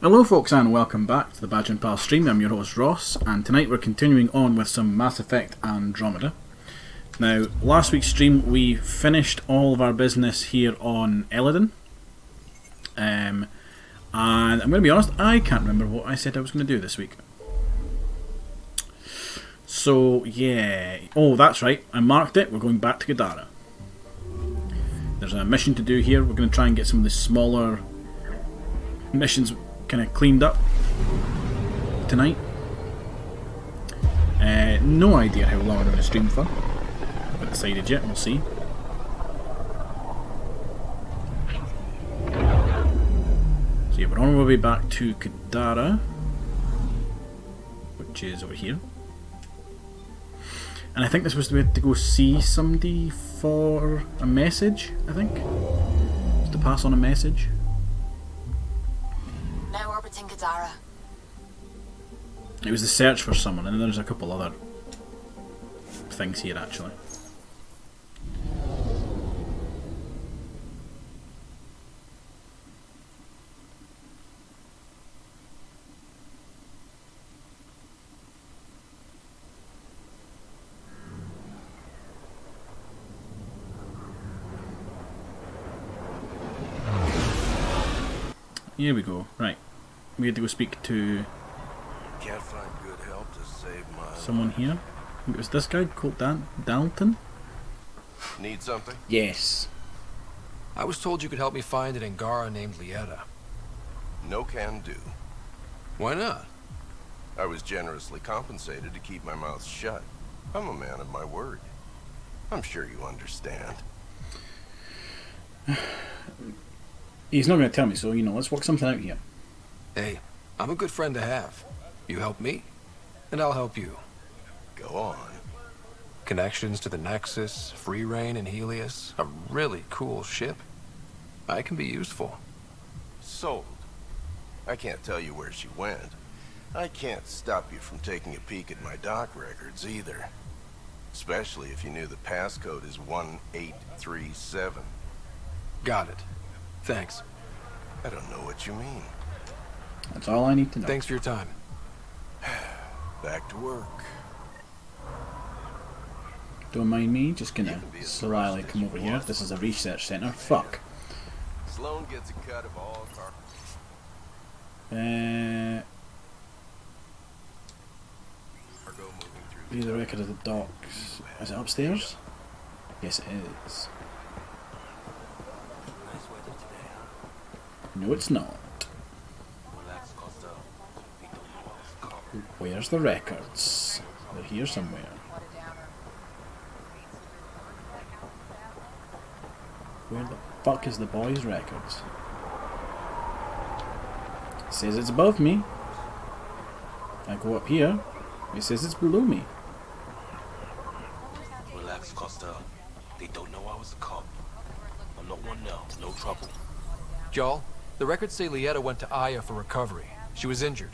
Hello folks and welcome back to the Badge and Pal stream. I'm your host Ross, and tonight we're continuing on with some Mass Effect Andromeda. Now, last week's stream we finished all of our business here on Eladin. And I'm going to be honest, I can't remember what I said I was going to do this week. So, yeah. Oh, that's right, I marked it. We're going back to Gadara. There's a mission to do here. We're going to try and get some of the smaller missions kind of cleaned up tonight. No idea how long I'm going to stream for. Haven't decided yet, we'll see. So yeah, we're on our way back to Gadara, which is over here. And I think this was the way to go see somebody for a message, I think. Just to pass on a message. Now orbiting Gadara. It was the search for someone, and then there's a couple other things here actually. Here we go. Right. We had to go speak to Can't find good help to save my someone here. It was this guy called Dalton? Need something? Yes. I was told you could help me find an Angara named Lieta. No can do. Why not? I was generously compensated to keep my mouth shut. I'm a man of my word. I'm sure you understand. He's not going to tell me, so, you know, let's work something out here. Hey, I'm a good friend to have. You help me, and I'll help you. Go on. Connections to the Nexus, Free Reign, and Helios. A really cool ship. I can be useful. Sold. I can't tell you where she went. I can't stop you from taking a peek at my dock records either. Especially if you knew the passcode is 1837. Got it. Thanks. I don't know what you mean. That's all I need to know. Thanks for your time. Back to work. Don't mind me, just gonna slyly come over here. This is a research centre. Fuck. Sloan gets a cut of all car. Be the record of the docks. Is it upstairs? Yes, it is. No, it's not. Where's the records? They're here somewhere. Where the fuck is the boys' records? It says it's above me. I go up here. It says it's below me. Relax, Costa. They don't know I was a cop. I'm not one now. No trouble. Jarl, the records say Lieta went to Aya for recovery. She was injured.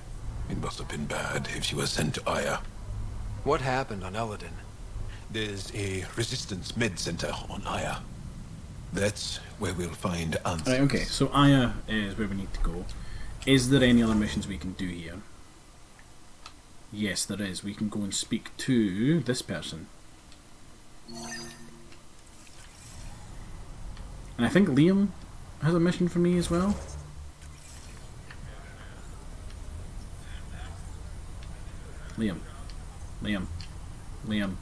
It must have been bad if she was sent to Aya. What happened on Eladin? There's a resistance med center on Aya. That's where we'll find answers. Right, okay, so Aya is where we need to go. Is there any other missions we can do here? Yes, there is. We can go and speak to this person. And I think Liam has a mission for me as well. Liam. Liam. Liam.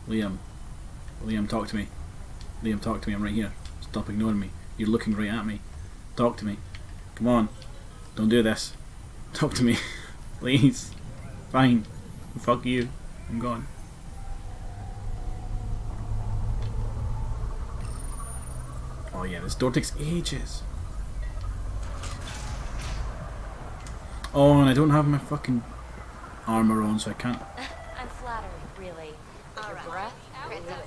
Liam. Liam, talk to me. Liam, talk to me. I'm right here. Stop ignoring me. You're looking right at me. Talk to me. Come on. Don't do this. Talk to me. Please. Fine. Fuck you. I'm gone. Oh yeah, this door takes ages. Oh, and I don't have my fucking armor on, so I can't. I'm flattered, really. Your breath?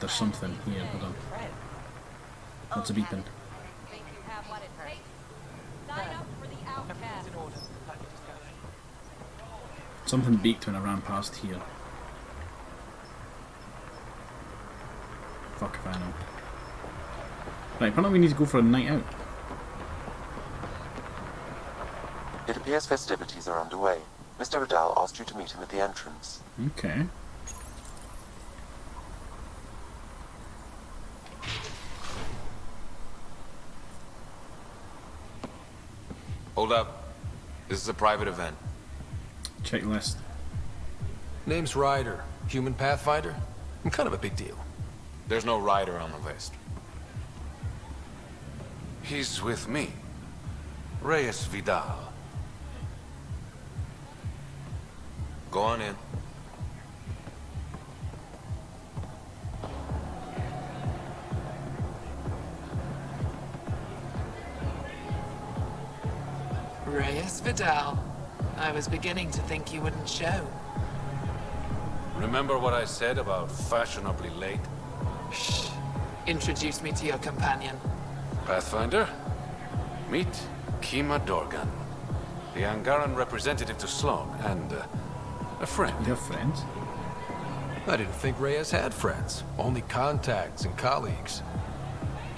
There's something here. Hold on. What's a beeping? Something beeped when I ran past here. Fuck if I know. Right, apparently we need to go for a night out. It appears festivities are underway. Mr. Vidal asked you to meet him at the entrance. Okay. Hold up. This is a private event. Checklist. Name's Ryder. Human Pathfinder. I'm kind of a big deal. There's no rider on the list. He's with me. Reyes Vidal. Go on in. Reyes Vidal. I was beginning to think you wouldn't show. Remember what I said about fashionably late? Shh. Introduce me to your companion. Pathfinder? Meet Kima Dorgan, the Angaran representative to Sloan, and a friend. You have friends? I didn't think Reyes had friends. Only contacts and colleagues.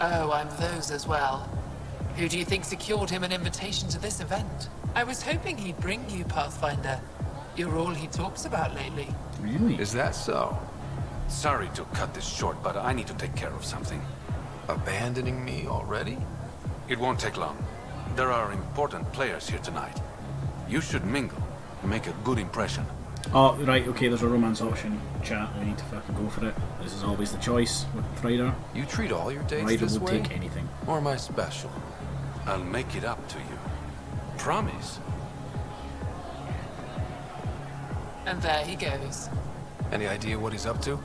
Oh, I'm those as well. Who do you think secured him an invitation to this event? I was hoping he'd bring you, Pathfinder. You're all he talks about lately. Really? Is that so? Sorry to cut this short, but I need to take care of something. Abandoning me already? It won't take long. There are important players here tonight. You should mingle, make a good impression. Oh, right, okay, there's a romance option. Chat, we need to fucking go for it. This is always the choice with Ryder. You treat all your dates Ryder this will way? take anything. Or am I special? I'll make it up to you. Promise. And there he goes. Any idea what he's up to?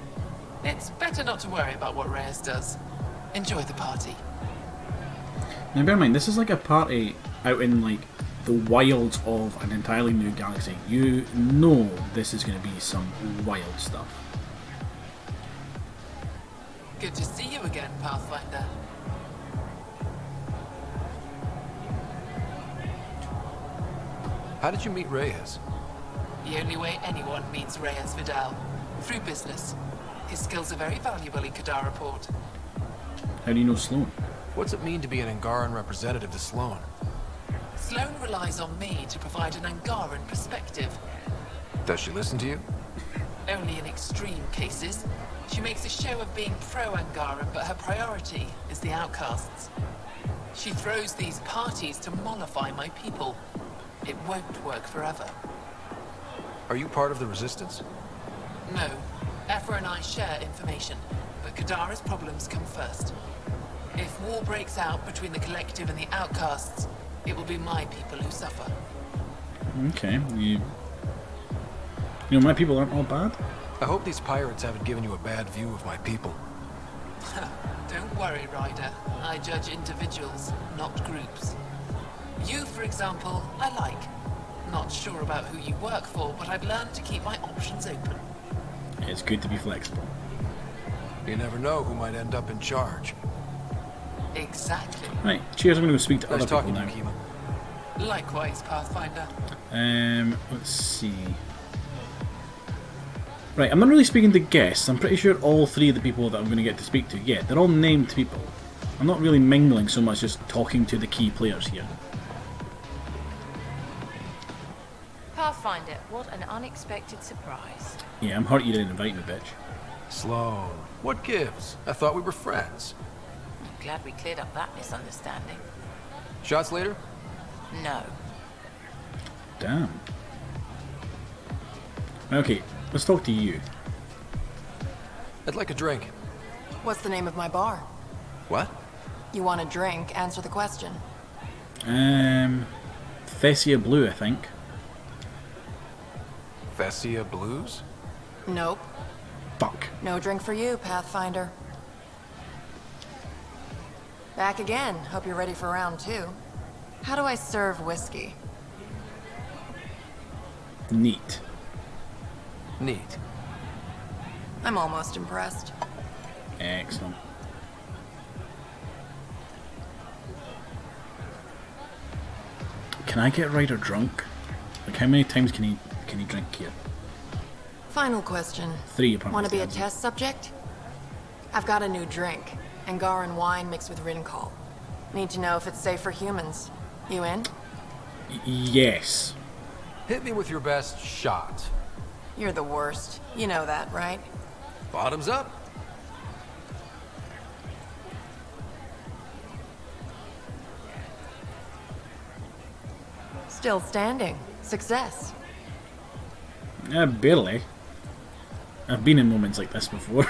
It's better not to worry about what Reyes does. Enjoy the party. Now bear in mind, this is like a party out in like the wilds of an entirely new galaxy. You know this is going to be some wild stuff. Good to see you again, Pathfinder. How did you meet Reyes? The only way anyone meets Reyes Vidal. Through business. His skills are very valuable in Kadara Port. How do you know Sloan? What's it mean to be an Angaran representative to Sloan? Sloan relies on me to provide an Angaran perspective. Does she listen to you? Only in extreme cases. She makes a show of being pro-Angaran, but her priority is the outcasts. She throws these parties to mollify my people. It won't work forever. Are you part of the Resistance? No. Aphra and I share information, but Kadara's problems come first. If war breaks out between the Collective and the outcasts, it will be my people who suffer. Okay, you know, my people aren't all bad. I hope these pirates haven't given you a bad view of my people. Don't worry, Ryder. I judge individuals, not groups. You, for example, I like. Not sure about who you work for, but I've learned to keep my options open. It's good to be flexible. You never know who might end up in charge. Exactly. Right, cheers, I'm going to go speak to Nice other people talking to now. you, Kima. Likewise, Pathfinder. Let's see. Right, I'm not really speaking to guests. I'm pretty sure all three of the people that I'm going to get to speak to, yeah, they're all named people. I'm not really mingling so much, just talking to the key players here. Pathfinder, what an unexpected surprise. Yeah, I'm hurt you didn't invite me, bitch. Sloan, what gives? I thought we were friends. I'm glad we cleared up that misunderstanding. Shots later? No. Damn. Okay, let's talk to you. I'd like a drink. What's the name of my bar? What? You want a drink? Answer the question. Thessia Blue, I think. Thessia Blues? Nope. Fuck. No drink for you, Pathfinder. Back again. Hope you're ready for round 2. How do I serve whiskey? Neat. Neat. I'm almost impressed. Excellent. Can I get Ryder drunk? Like, how many times can he drink here? Final question. 3 apparently. Want to be a test subject? I've got a new drink. Angaran wine mixed with Rincol. Need to know if it's safe for humans. You in? Yes. Hit me with your best shot. You're the worst. You know that, right? Bottoms up. Still standing. Success. Barely. I've been in moments like this before.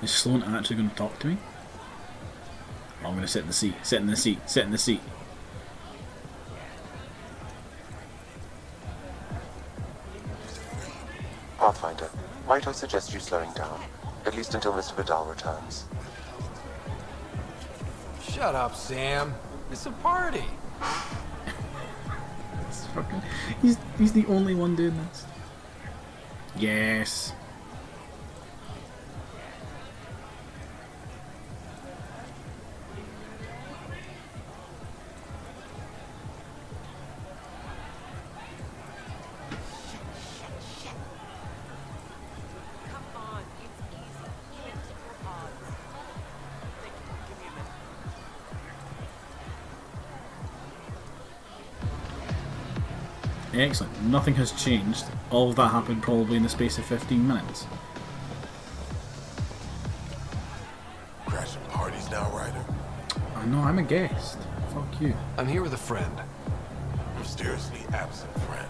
Is Sloan actually going to talk to me? Oh, I'm going to sit in the seat. Sit in the seat. Sit in the seat. Pathfinder, might I suggest you slowing down? At least until Mr. Vidal returns. Shut up, Sam. It's a party. It's fucking, he's the only one doing this. Yes. Excellent. Nothing has changed. All of that happened probably in the space of 15 minutes. Crashing parties now, Ryder? I know, I'm a guest. Fuck you. I'm here with a friend. Mysteriously absent friend.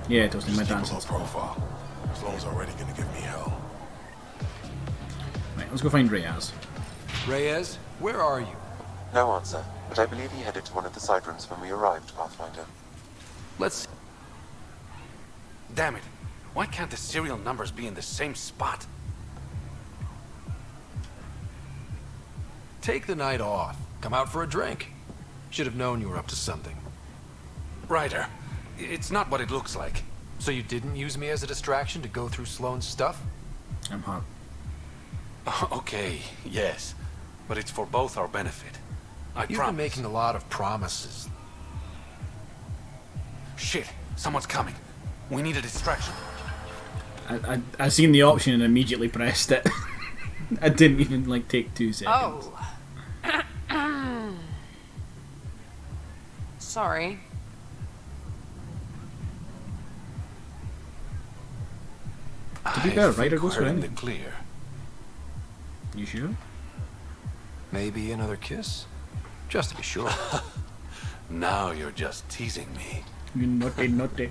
Yeah, it doesn't Just my keep dancing a low stuff. profile. Sloan's already gonna give me hell. Right, let's go find Reyes. Reyes, where are you? No answer, but I believe he headed to one of the side rooms when we arrived, Pathfinder. Let's... Damn it. Why can't the serial numbers be in the same spot? Take the night off. Come out for a drink. Should have known you were up to something. Ryder, it's not what it looks like. So you didn't use me as a distraction to go through Sloane's stuff? I'm hot. Okay, yes. But it's for both our benefit. I You've promise. been making a lot of promises. Shit, someone's coming. We need a distraction. I seen the option and immediately pressed it. I didn't even like take 2 seconds. Oh. Sorry. To be fair, Ryder goes for we're in the anything. clear. You sure? Maybe another kiss? Just to be sure. Now you're just teasing me. You naughty, naughty.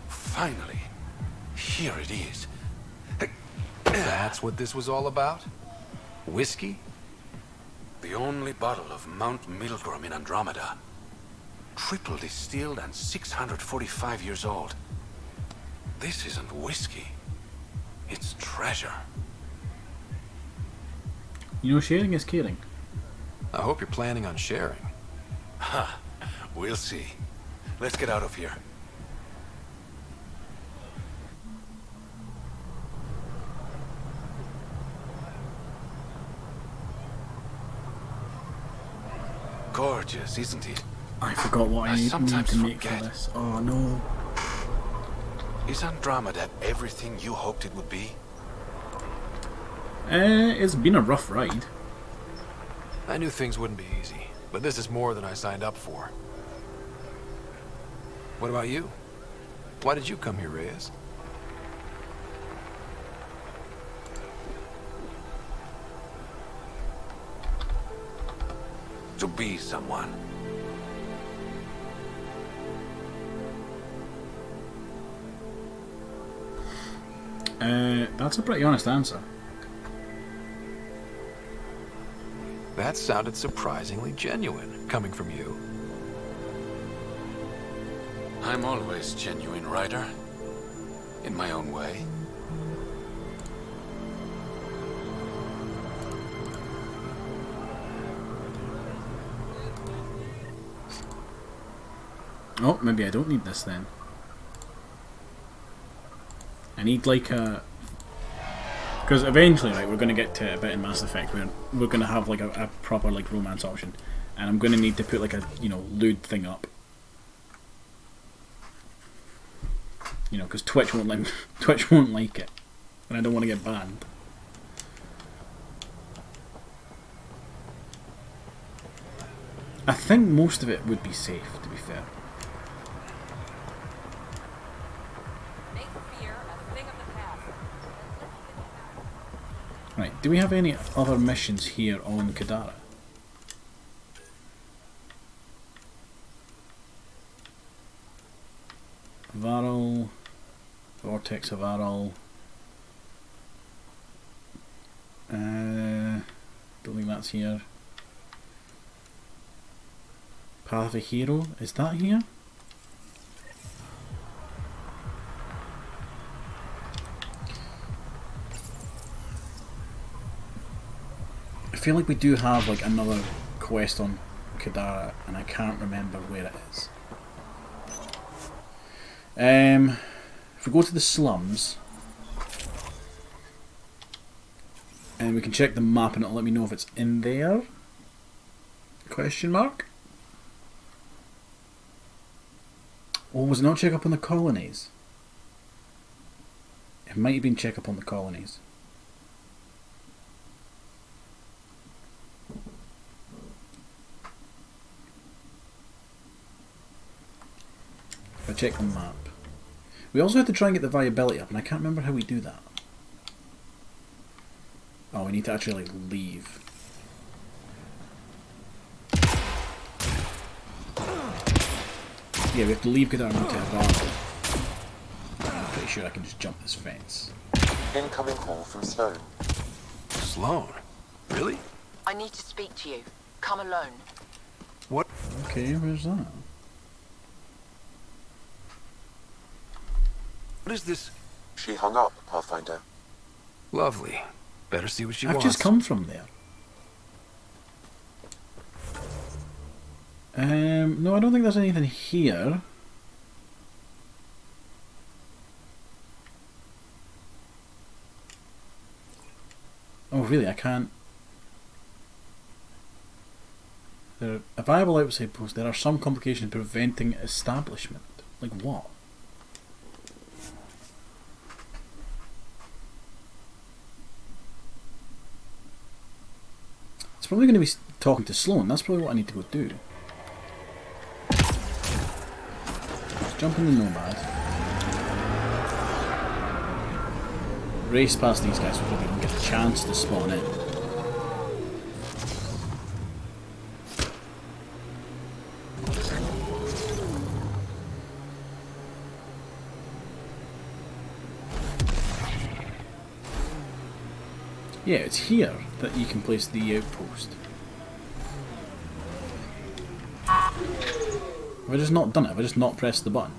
Finally. Here it is. That's what this was all about? Whiskey? The only bottle of Mount Milgrom in Andromeda. Triple distilled and 645 years old. This isn't whiskey. It's treasure. You know, sharing is caring. I hope you're planning on sharing. Ha! We'll see. Let's get out of here. Gorgeous, isn't it? I forgot what I I need sometimes to make forget. for this. Oh no. Is Andromeda everything you hoped it would be? It's been a rough ride. I knew things wouldn't be easy, but this is more than I signed up for. What about you? Why did you come here, Reyes? To be someone. That's a pretty honest answer. That sounded surprisingly genuine, coming from you. I'm always genuine, Ryder. In my own way. Oh, maybe I don't need this then. I need like a... Because eventually, right, we're going to get to a bit in Mass Effect where we're going to have like a proper like romance option. And I'm going to need to put like a, you know, lewd thing up. You know, because Twitch won't like Twitch won't like it, and I don't want to get banned. I think most of it would be safe, to be fair. Right, do we have any other missions here on Kadara? Varl, Vortex of Varl. Don't think that's here. Path of a Hero, is that here? I feel like we do have like another quest on Kadara and I can't remember where it is. If we go to the slums and we can check the map and it'll let me know if it's in there? Question mark? Or was it not check up on the colonies? It might have been check up on the colonies. If I check the map. We also had to try and get the viability up, and I can't remember how we do that. Oh, we need to actually like, leave. Yeah, we have to leave Kadara to Havana. I'm pretty sure I can just jump this fence. Incoming call from Sloan. Sloan? Really? I need to speak to you. Come alone. What? Okay, where's that? What is this? She hung up, Pathfinder. Lovely. Better see what she I've wants. just come from there. No, I don't think there's anything here. Oh, really? I can't. There, a viable outside post. There are some complications preventing establishment. Like what? It's probably going to be talking to Sloan. That's probably what I need to go do. Let's jump in the Nomad. Race past these guys so we can get a chance to spawn in. Yeah, it's here that you can place the outpost. Have I just not done it? Have I just not pressed the button?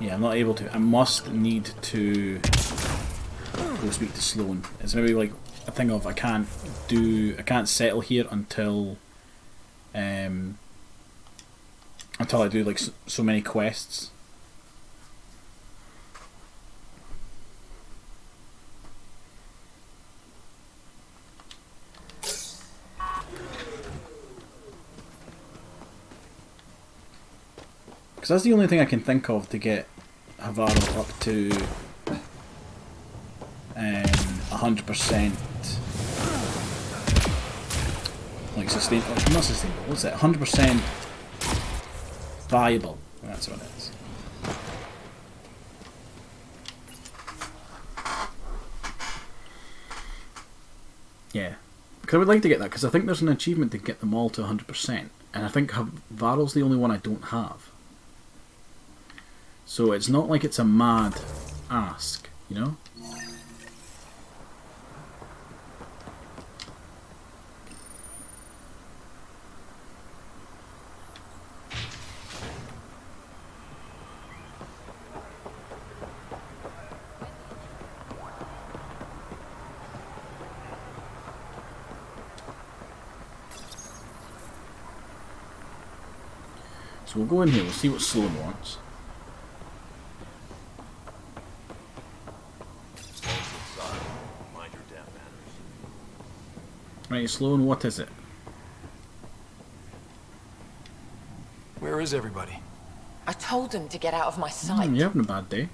Yeah, I'm not able to. I must need to go speak to Sloan. It's maybe like a thing of I can't settle here until I do like so many quests. Because that's the only thing I can think of to get Havaro up to 100% like sustainable. Not sustainable. What's it? 100% viable. That's what it is. Yeah, because I would like to get that because I think there's an achievement to get them all to 100%, and I think Varl's the only one I don't have. So it's not like it's a mad ask, you know? So we'll go in here, we'll see what Sloan wants. Mind your damn manners. Right, Sloan, what is it? Where is everybody? I told them to get out of my sight. You're having a bad day.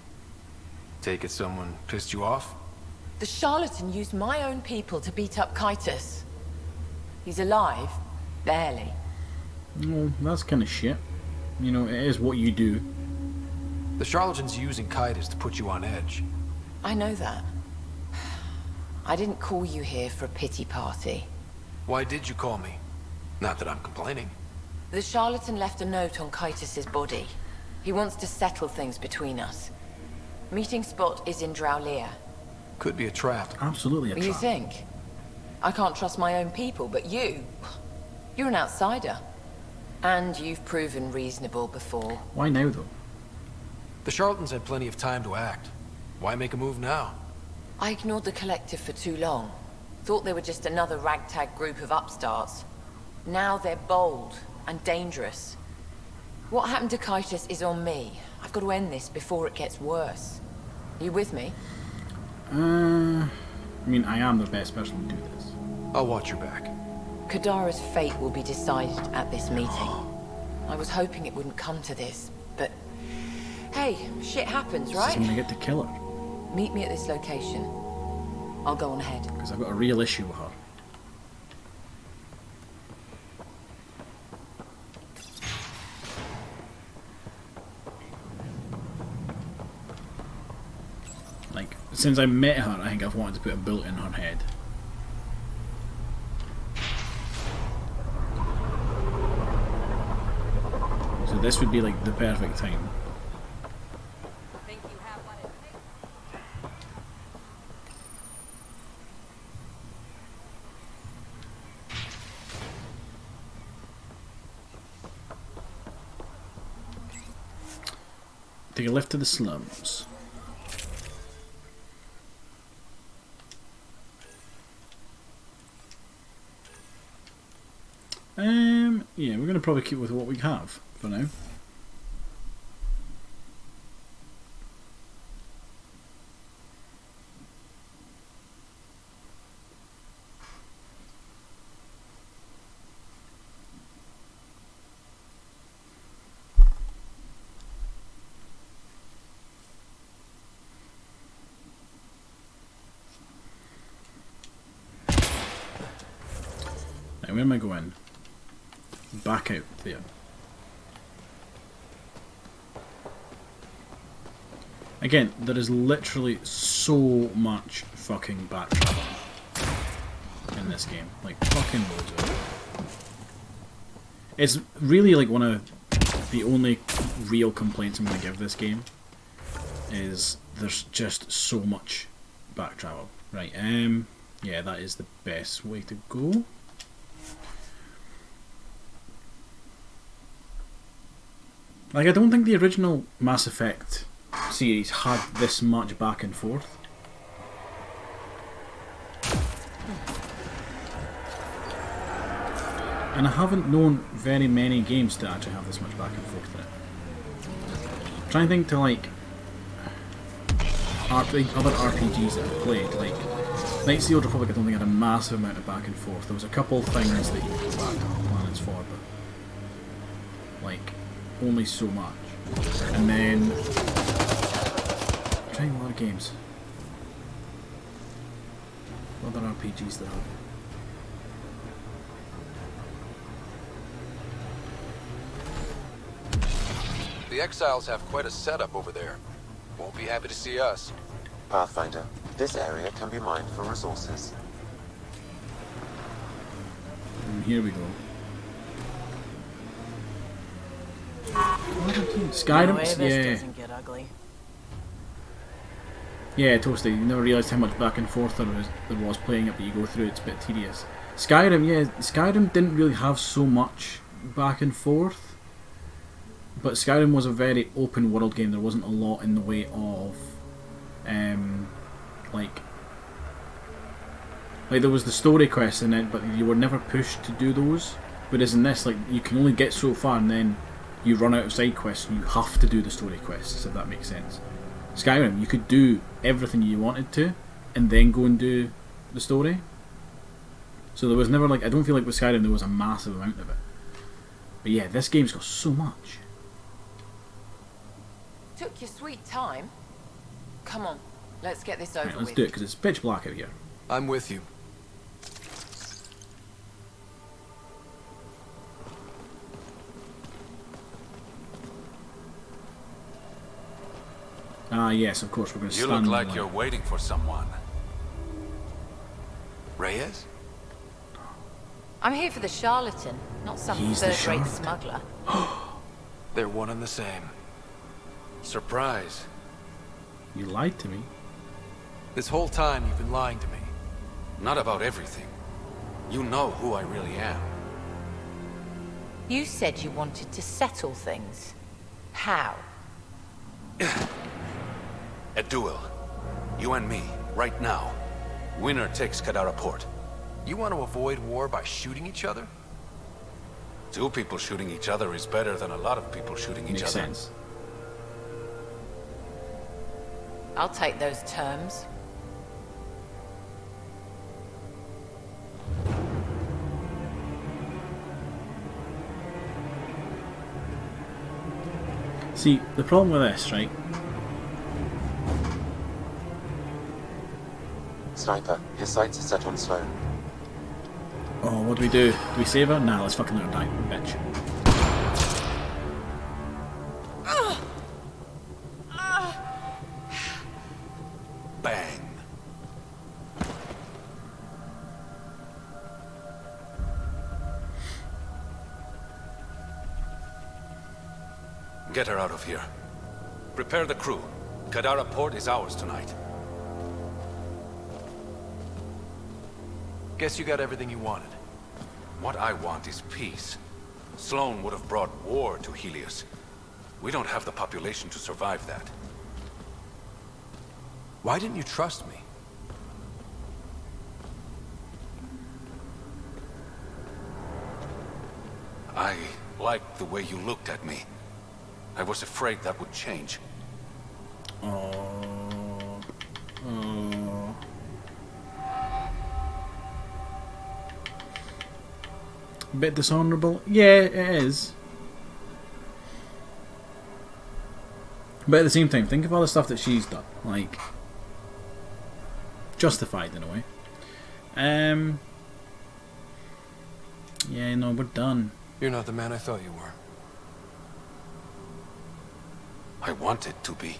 Take it someone pissed you off? The charlatan used my own people to beat up Kitus. He's alive. Barely. Well, that's kind of shit. You know, it is what you do. The charlatan's using Kitus to put you on edge. I know that. I didn't call you here for a pity party. Why did you call me? Not that I'm complaining. The charlatan left a note on Kitus's body. He wants to settle things between us. Meeting spot is in Drowlear. Could be a trap. Absolutely a trap. You think? I can't trust my own people, but you're an outsider. And you've proven reasonable before. Why now, though? The charlatans had plenty of time to act. Why make a move now? I ignored the collective for too long. Thought they were just another ragtag group of upstarts. Now they're bold and dangerous. What happened to Kitus is on me. I've got to end this before it gets worse. You with me? I mean, I am the best person to do this. I'll watch your back. Kadara's fate will be decided at this meeting. I was hoping it wouldn't come to this, but hey, shit happens, right? I'm gonna get to kill her. Meet me at this location. I'll go on ahead. Because I've got a real issue with her. Like, since I met her, I think I've wanted to put a bullet in her head. So this would be like the perfect time. Take a lift to the slums. Yeah, we're going to probably keep with what we have for now. Now, where am I going? Back out there. Again, there is literally so much fucking back travel in this game. Like, fucking loads of it. It's really like one of the only real complaints I'm going to give this game is there's just so much back travel. Right, yeah, that is the best way to go. Like, I don't think the original Mass Effect series had this much back and forth. And I haven't known very many games to actually have this much back and forth in it. I'm trying to think to like other RPGs that I've played, like Knights of the Old Republic I don't think had a massive amount of back and forth. There was a couple things that you could go back to planets for, but like only so much. And then I'm trying a lot of games. Other RPGs there are. The Exiles have quite a setup over there. Won't be happy to see us. Pathfinder, this area can be mined for resources. And here we go. Skyrim? Yeah. Doesn't get ugly. Yeah, Toasty, you never realised how much back and forth there was playing it, but you go through it, it's a bit tedious. Skyrim, yeah, Skyrim didn't really have so much back and forth, but Skyrim was a very open world game. There wasn't a lot in the way of, like there was the story quests in it, but you were never pushed to do those. Whereas in this, like, you can only get so far and then you run out of side quests and you have to do the story quests, if that makes sense. Skyrim, you could do everything you wanted to and then go and do the story. So there was never like, I don't feel like with Skyrim there was a massive amount of it. But yeah, this game's got so much. Took your sweet time. Come on, let's get this over Right, let's with. do it because it's pitch black out here. I'm with you. Ah, yes, of course, we're going to You stand look like in you're line. waiting for someone. Reyes? I'm here for the charlatan, not some He's the third-rate charlatan. smuggler. They're one and the same. Surprise. You lied to me. This whole time you've been lying to me. Not about everything. You know who I really am. You said you wanted to settle things. How? A duel. You and me, right now. Winner takes Kadara Port. You want to avoid war by shooting each other? Two people shooting each other is better than a lot of people shooting each Makes other. sense. I'll take those terms. See, the problem with this, right? Sniper, his sights are set on Sloan. Oh, what do we do? Do we save her? Nah, let's fucking let her die, bitch. Bang. Get her out of here. Prepare the crew. Kadara Port is ours tonight. Guess you got everything you wanted. What I want is peace. Sloan would have brought war to Helios. We don't have the population to survive that. Why didn't you trust me? I liked the way you looked at me. I was afraid that would change. Oh. Oh. Bit dishonourable? Yeah, it is. But at the same time, think of all the stuff that she's done. Like, justified in a way. Yeah, no, we're done. You're not the man I thought you were. I wanted to be.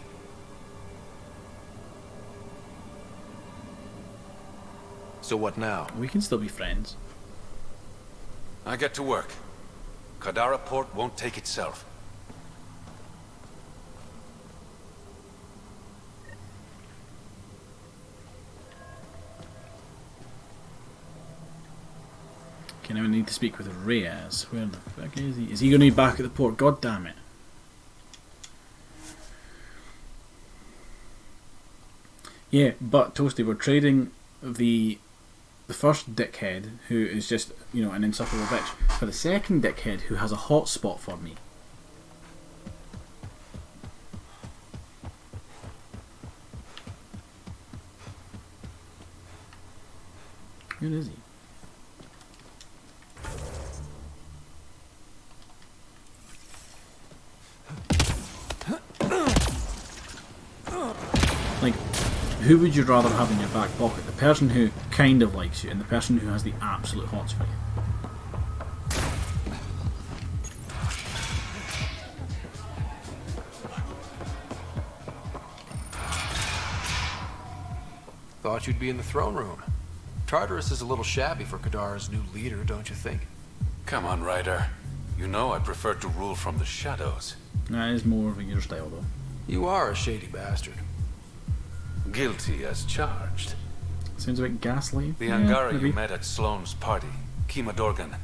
So what now? We can still be friends. I get to work. Kadara Port won't take itself. Okay, now we need to speak with Reyes. Where the fuck is he? Is he going to be back at the port? God damn it. Yeah, but Toasty, we're trading the first dickhead, who is just, you know, an insufferable bitch, for the second dickhead who has a hot spot for me. Where is he? Like, who would you rather have in your back pocket? The person who kind of likes you and the person who has the absolute hots for you? Thought you'd be in the throne room. Tartarus is a little shabby for Kadara's new leader, don't you think? Come on, Ryder. You know I prefer to rule from the shadows. That is more of your style, though. You are a shady bastard. Guilty as charged. Sounds a bit ghastly. The Yeah, Angara maybe. you met at Sloane's party, Kima Dorgan.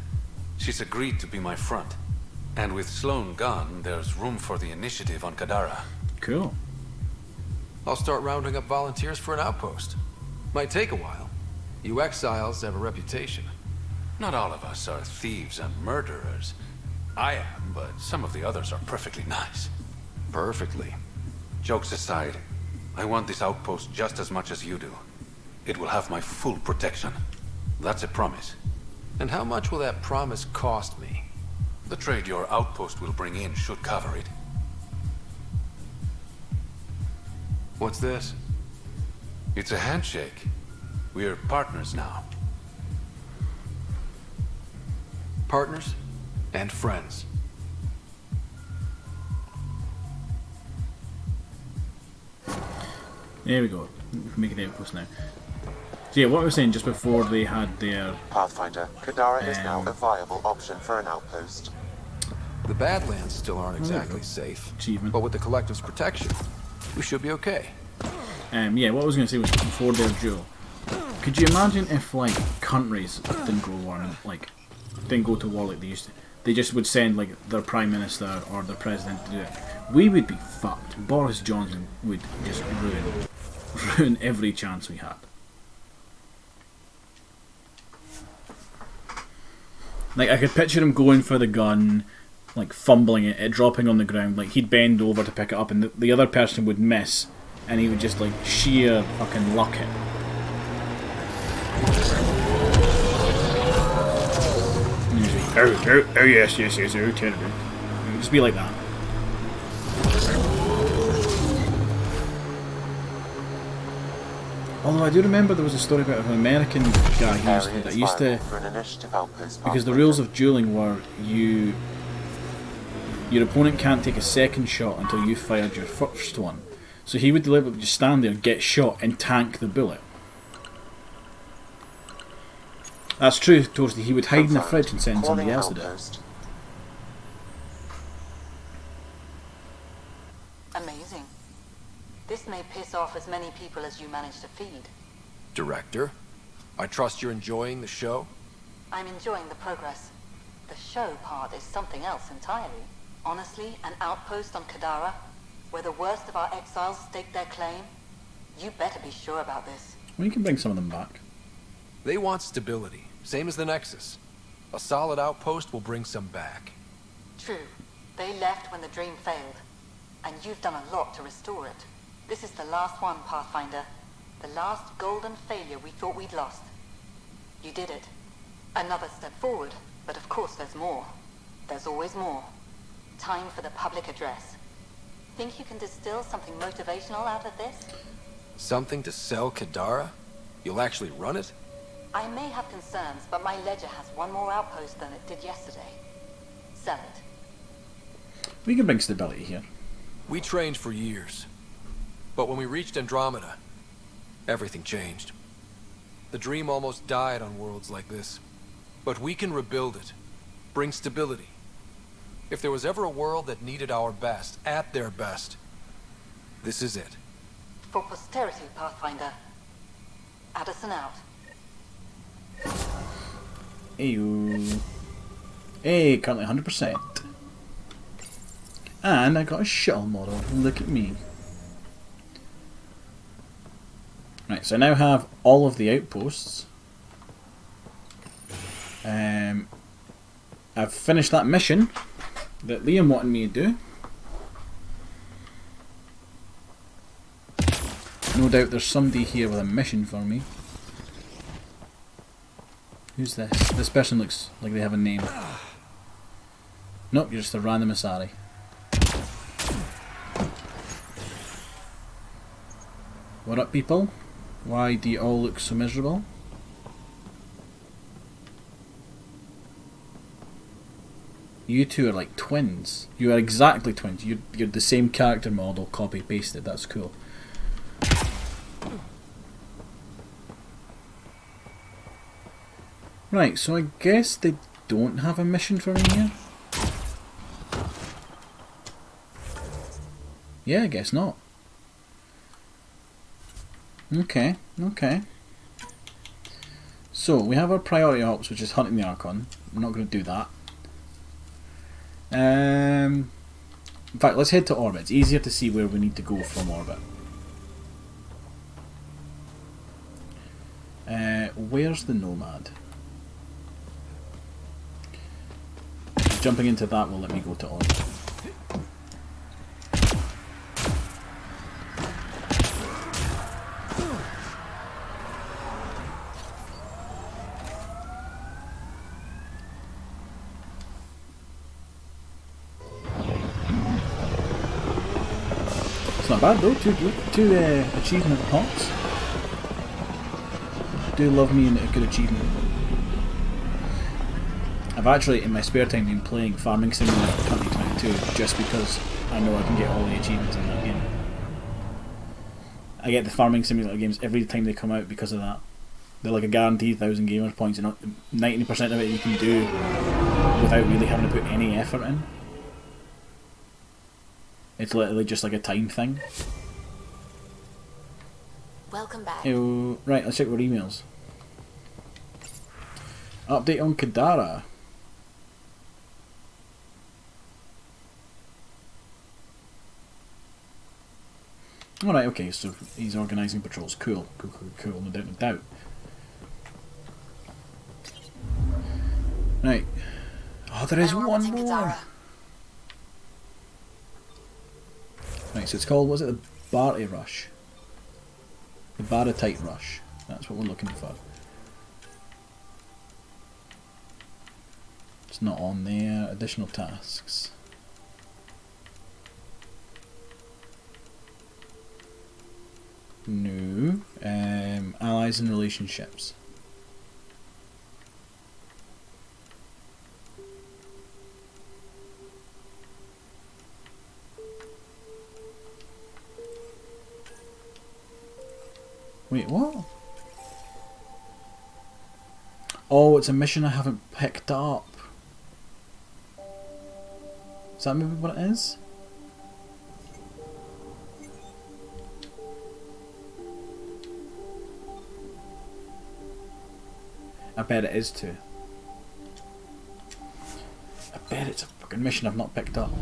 She's agreed to be my front. And with Sloane gone, there's room for the initiative on Kadara. Cool. I'll start rounding up volunteers for an outpost. Might take a while. You exiles have a reputation. Not all of us are thieves and murderers. I am, but some of the others are perfectly nice. Perfectly. Jokes aside, I want this outpost just as much as you do. It will have my full protection. That's a promise. And how much will that promise cost me? The trade your outpost will bring in should cover it. What's this? It's a handshake. We're partners now. Partners and friends. There we go. We can make an outpost now. So yeah, what I was saying just before they had their... Pathfinder, Kadara is now a viable option for an outpost. The Badlands still aren't exactly safe. Achievement. But with the Collective's protection, we should be okay. Yeah, what I was going to say was before their duel. Could you imagine if, like, countries didn't go to war, like, didn't go to war like they used to? They just would send, like, their Prime Minister or their President to do it. We would be fucked. Boris Johnson would just ruin every chance we had. Like, I could picture him going for the gun, like, fumbling it dropping on the ground. Like, he'd bend over to pick it up and the other person would miss. And he would just, like, sheer fucking luck it. And he'd just be, oh, yes, oh, terrible. It would just be like that. Although I do remember there was a story about an American guy that used to... Because the rules of dueling were your opponent can't take a second shot until you fired your first one. So he would deliberately just stand there, get shot, and tank the bullet. That's true, Toasty. He would hide in the fridge and send somebody else to do it. Amazing. This may piss off as many people as you manage to feed. Director, I trust you're enjoying the show? I'm enjoying the progress. The show part is something else entirely. Honestly, an outpost on Kadara, where the worst of our exiles stake their claim, you better be sure about this. Well, you can bring some of them back. They want stability, same as the Nexus. A solid outpost will bring some back. True. They left when the dream failed, and you've done a lot to restore it. This is the last one, Pathfinder. The last golden failure we thought we'd lost. You did it. Another step forward, but of course there's more. There's always more. Time for the public address. Think you can distill something motivational out of this? Something to sell Kadara? You'll actually run it? I may have concerns, but my ledger has one more outpost than it did yesterday. Sell it. We can bring stability here. We trained for years. But when we reached Andromeda, everything changed. The dream almost died on worlds like this. But we can rebuild it. Bring stability. If there was ever a world that needed our best, at their best, this is it. For posterity, Pathfinder. Addison out. Ew. Hey, currently 100%. And I got a shuttle model. Look at me. Right, so I now have all of the outposts. I've finished that mission that Liam wanted me to do. No doubt there's somebody here with a mission for me. Who's this? This person looks like they have a name. Nope, you're just a random Asari. What up, people? Why do you all look so miserable? You two are like twins. You are exactly twins. You're the same character model, copy pasted. That's cool. Right, so I guess they don't have a mission for me here. Yeah, I guess not. Okay, okay. So, we have our priority ops, which is hunting the Archon. I'm not going to do that. In fact, let's head to orbit. It's easier to see where we need to go from orbit. Where's the Nomad? Jumping into that will let me go to orbit. not bad though. Two achievement pots. Do love me a good achievement. I've actually, in my spare time, been playing Farming Simulator 2022 just because I know I can get all the achievements in that game. I get the Farming Simulator games every time they come out because of that. They're like a guaranteed 1,000 gamer points, and 90% of it you can do without really having to put any effort in. It's literally just like a time thing. Welcome back. Ew. Right, let's check our emails. Update on Kadara. Alright, okay, so he's organising patrols. Cool, no doubt, no doubt. Right. Oh, there is one more! Right, so it's called, was it the Barty Rush? The Baratite Rush. That's what we're looking for. It's not on there. Additional tasks. No. Allies and relationships. Wait, what? Oh, it's a mission I haven't picked up. Is that maybe what it is? I bet it is too. I bet it's a fucking mission I've not picked up.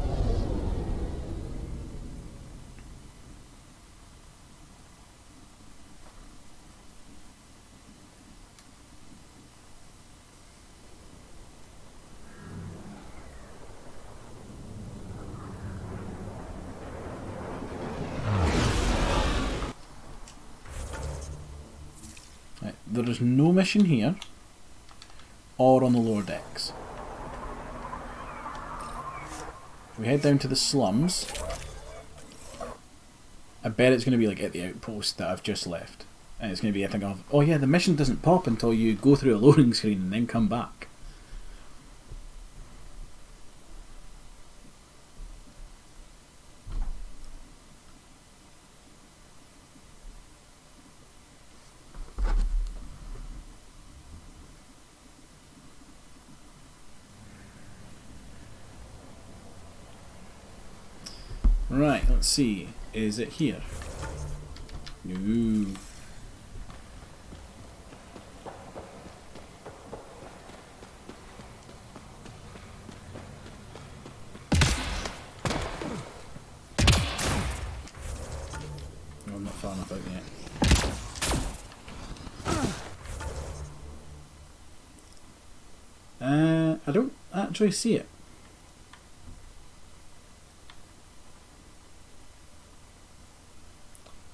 Right, there is no mission here or on the lower decks. If we head down to the slums, I bet it's going to be like at the outpost that I've just left. And it's going to be a thing of, oh yeah, the mission doesn't pop until you go through a loading screen and then come back. Right, let's see. Is it here? No. No, I'm not far enough out yet. I don't actually see it.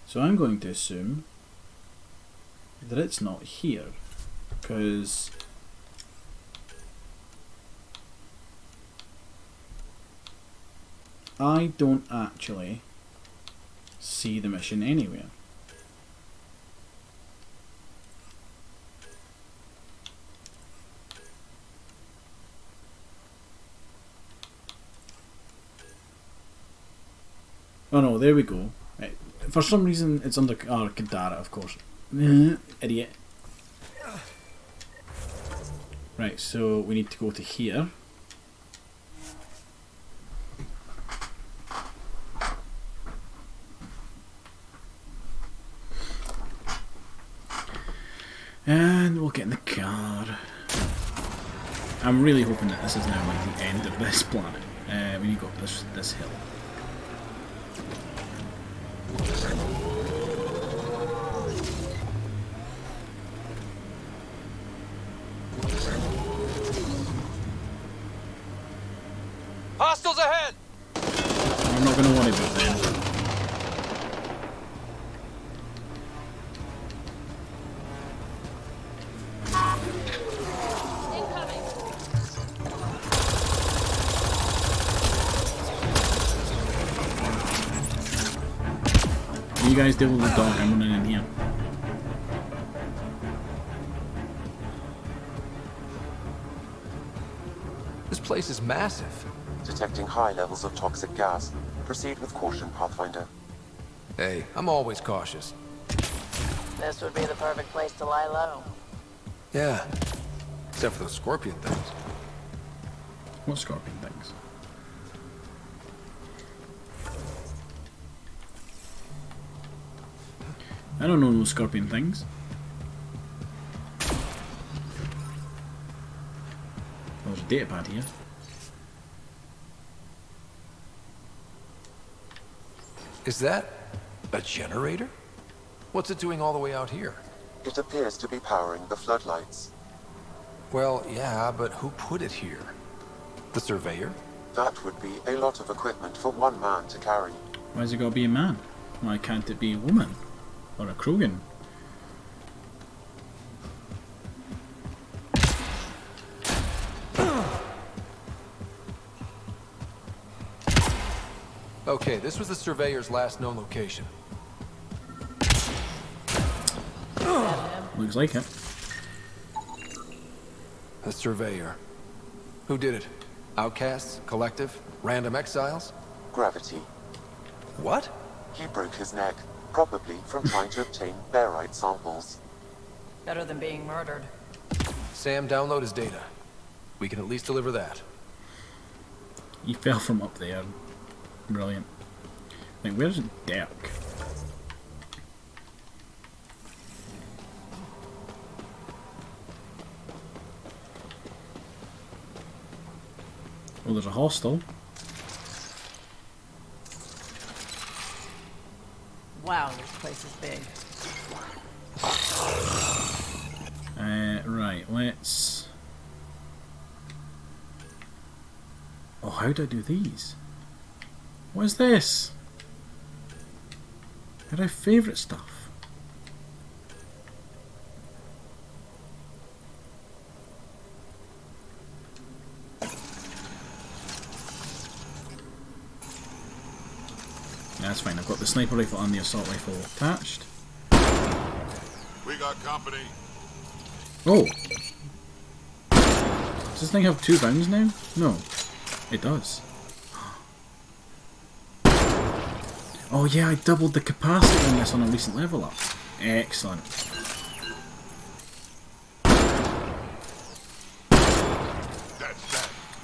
So I'm going to assume that it's not here, because I don't actually see the mission anywhere. Oh no, there we go. Right. For some reason it's under Kadara, of course. Idiot. Right, so we need to go to here. And we'll get in the car. I'm really hoping that this is now like the end of this planet. When you go up this hill. Hostiles ahead! I'm not going to worry about them. guys deal with the dog, I'm running in here. This place is massive. Detecting high levels of toxic gas. Proceed with caution, Pathfinder. Hey, I'm always cautious. This would be the perfect place to lie low. Yeah. Except for those scorpion things. What scorpion things? I don't know those scorpion things. Oh, there's a datapad here. Is that a generator? What's it doing all the way out here? It appears to be powering the floodlights. Well, yeah, but who put it here? The surveyor? That would be a lot of equipment for one man to carry. Why's it gotta be a man? Why can't it be a woman? Or a Krogan? Okay, this was the surveyor's last known location. Looks like it. The surveyor. Who did it? Outcasts? Collective? Random exiles? Gravity. What? He broke his neck, probably from trying to obtain barite samples. Better than being murdered. Sam, download his data. We can at least deliver that. He fell from up there. Brilliant. Like, where's Dirk? Oh, there's a hostel. Wow, this place is big. Right, let's... Oh, how do I do these? What is this? How do I favourite stuff? That's fine, I've got the sniper rifle and the assault rifle attached. We got company. Oh! Does this thing have 2 rounds now? No. It does. Oh yeah, I doubled the capacity on this on a recent level up. Excellent.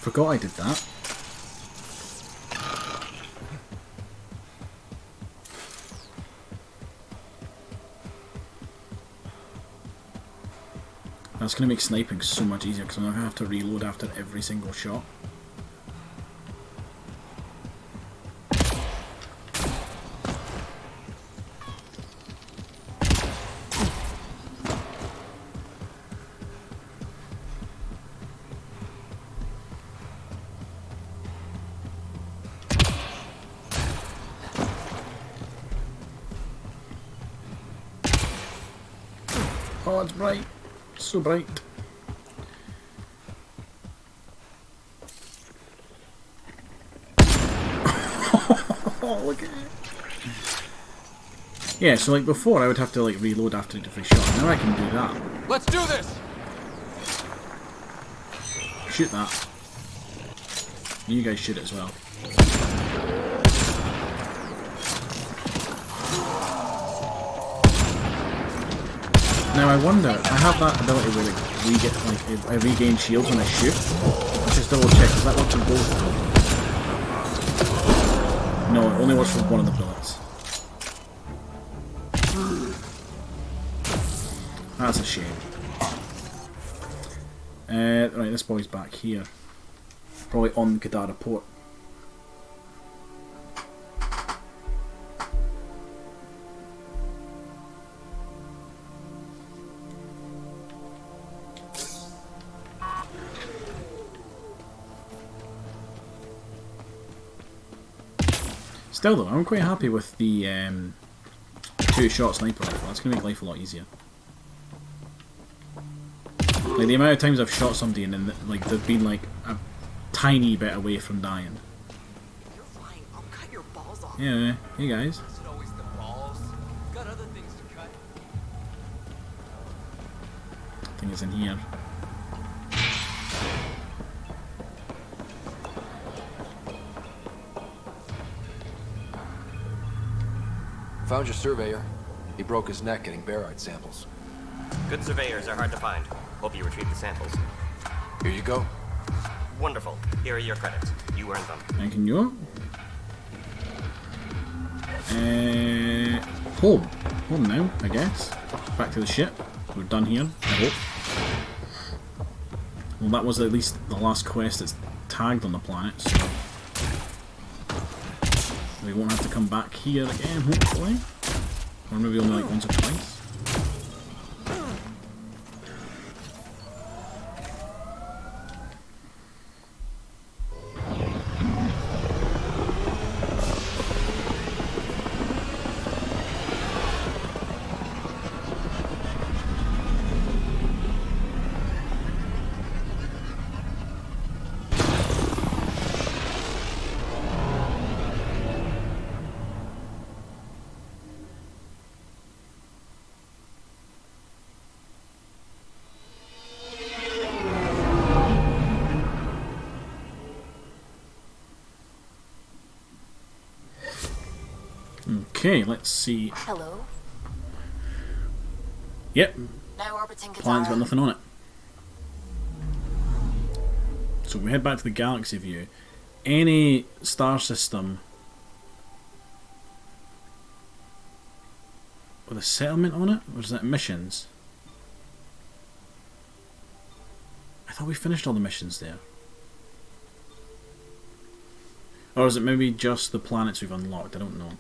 Forgot I did that. That's going to make sniping so much easier because I'm not going to have to reload after every single shot. Oh, it's bright. So bright. Oh, look at it. Yeah, so like before I would have to like reload after every shot. Now I can do that. Let's do this! Shoot that. You guys shoot it as well. Now I wonder, I have that ability where like, I regain shields when I shoot. Let's just double check, does that work for both? No, it only works for one of the bullets. That's a shame. Right, this boy's back here. Probably on Kadara port. Still though, I'm quite happy with the 2-shot sniper rifle. That's going to make life a lot easier. Like the amount of times I've shot somebody and then like they've been like a tiny bit away from dying. You're fine. I'll cut your balls off. Yeah, hey guys. Is it always the balls? anything is in here. Found your surveyor. He broke his neck getting barite samples. Good surveyors are hard to find. Hope you retrieve the samples. Here you go. Wonderful. Here are your credits. You earned them. Thank you. Home. Home now, I guess. Back to the ship. We're done here, I hope. Well, that was at least the last quest that's tagged on the planet, so we won't have to come back here again, hopefully. Or maybe only like once or twice. Okay, let's see. Hello. Yep. Now orbiting Planet's got Katara. nothing on it. So we head back to the galaxy view. Any star system with a settlement on it? Or is that missions? I thought we finished all the missions there. Or is it maybe just the planets we've unlocked? I don't know.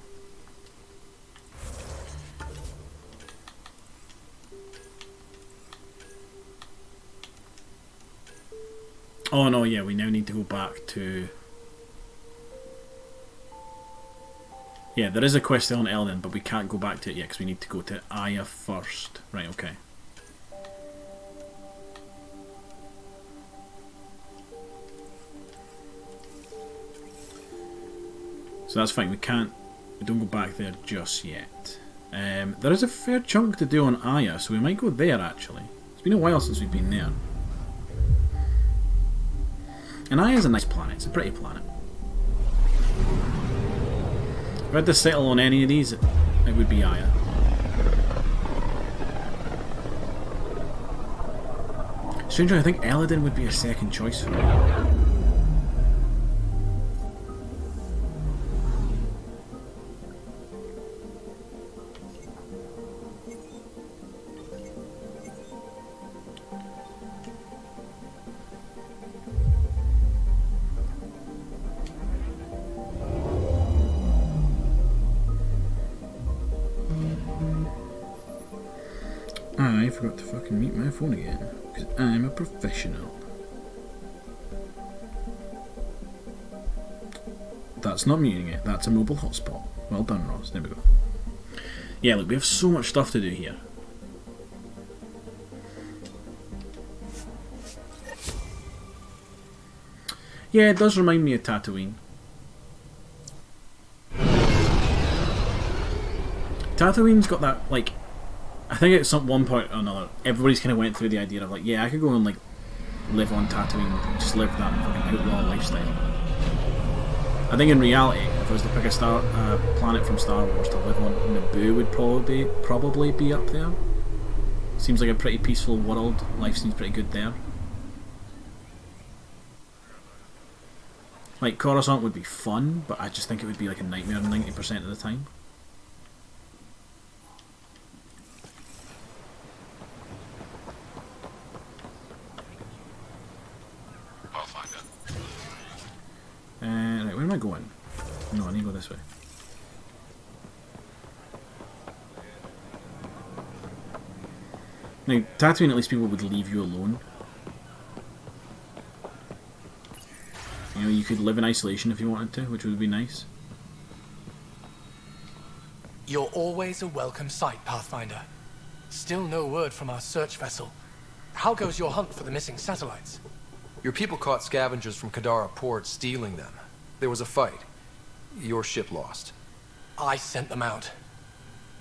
Oh no, yeah, we now need to go back to... Yeah, there is a quest on Elden, but we can't go back to it yet because we need to go to Aya first. Right, okay. So that's fine, we don't go back there just yet. There is a fair chunk to do on Aya, so we might go there actually. It's been a while since we've been there. And Aya's a nice planet, it's a pretty planet. If I had to settle on any of these, it would be Aya. Strangely, I think Eladin would be a second choice for me. I forgot to fucking mute my phone again, because I'm a professional. That's not muting it, that's a mobile hotspot. Well done, Ross, there we go. Yeah, look, we have so much stuff to do here. Yeah, it does remind me of Tatooine. Tatooine's got that, like, I think at some one point or another, everybody's kind of went through the idea of like, yeah, I could go and like live on Tatooine, just live that fucking outlaw lifestyle. I think in reality, if I was to pick a planet from Star Wars to live on, Naboo would probably be up there. Seems like a pretty peaceful world. Life seems pretty good there. Like Coruscant would be fun, but I just think it would be like a nightmare 90% of the time. Right, where am I going? No, I need to go this way. Now, Tatooine, at least people would leave you alone. You know, you could live in isolation if you wanted to, which would be nice. You're always a welcome sight, Pathfinder. Still no word from our search vessel. How goes your hunt for the missing satellites? Your people caught scavengers from Kadara Port stealing them. There was a fight. Your ship lost. I sent them out.